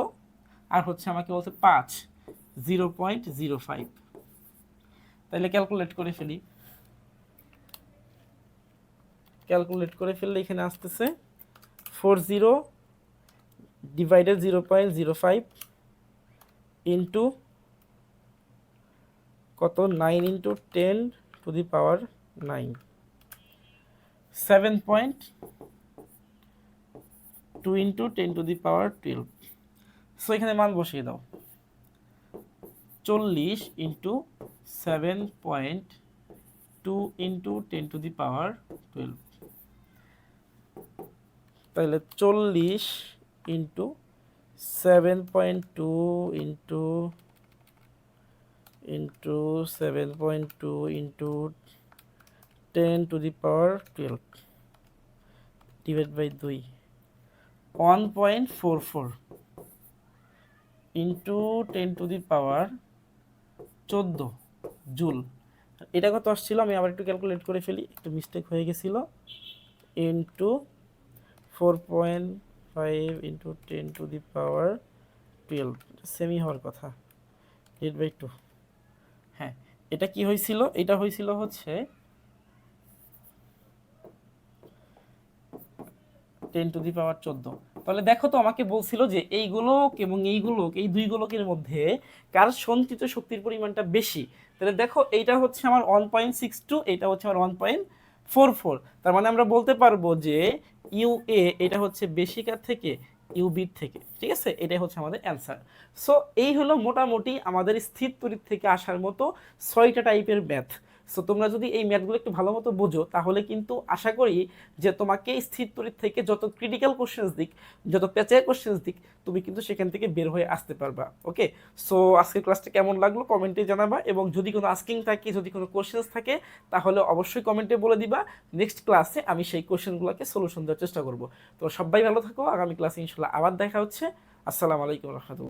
আর হচ্ছে আমাকে বলছে 5, 0.05। তাহলে ক্যালকুলেট করে ফেলি, ক্যালকুলেট করে ফেললে এখানে আসতেছে 40 ডিভাইডেড 0.05 ইন্টু কত, 9 ইন্টু 10⁻9, 7.2 ইন্টু 10⁻12। সো এখানে মান বসিয়ে দাও, 40 ইন্টু 7.2 ইন্টু 10⁻12, তাহলে 40 into 7.2 into 7.2 into 10⁻12 divide by 2, 1.44 into 10⁻14 joule. এটা কত আসছিল, আমি আবার একটু ক্যালকুলেট করে ফেলি, একটু মিস্টেক হয়ে গেছিল, ইন্টু 4.5 ইন্টু 10⁻12, সেমি হওয়ার কথা, 8/2। হ্যাঁ, এটা কি হয়েছিল, এটা হয়েছিল হচ্ছে 10⁻14। তাহলে দেখো তো, আমাকে বলছিল যে এই গোলক এবং এই গোলক, এই দুই গোলকের মধ্যে কার সঞ্চিত শক্তির পরিমাণটা বেশি। তাহলে দেখো, এইটা হচ্ছে আমার 1.62, এটা হচ্ছে আমার 1.44। তার মানে আমরা বলতে পারবো যে ইউ এ এটা হচ্ছে বেশি কার থেকে, ইউবির থেকে। ঠিক আছে, এটাই হচ্ছে আমাদের অ্যান্সার। সো এই হলো মোটামুটি আমাদের স্থির তড়িৎ থেকে আসার মতো 6টা টাইপের ম্যাথ। সো তোমরা যদি এই ম্যাথগুলো একটু ভালো মতো বোঝো, তাহলে কিন্তু আশা করি যে তোমাকে স্থির তড়িৎ থেকে যত ক্রিটিক্যাল কোশ্চেন্স দিক, যত প্যাচের কোশ্চেন্স দিক, তুমি কিন্তু সেখান থেকে বের হয়ে আসতে পারবা। ওকে, সো আজকের ক্লাসটা কেমন লাগলো কমেন্টে জানাবা, এবং যদি কোনো আস্কিং থাকে, যদি কোনো কোশ্চেন্স থাকে, তাহলে অবশ্যই কমেন্টে বলে দিবা। নেক্সট ক্লাসে আমি সেই কোশ্চেনগুলোকে সলিউশন দেওয়ার চেষ্টা করব। তো সবাই ভালো থাকো, আগামী ক্লাসে ইনশাল্লাহ আবার দেখা হচ্ছে। আসসালামু আলাইকুম রহমতুল্লাহ।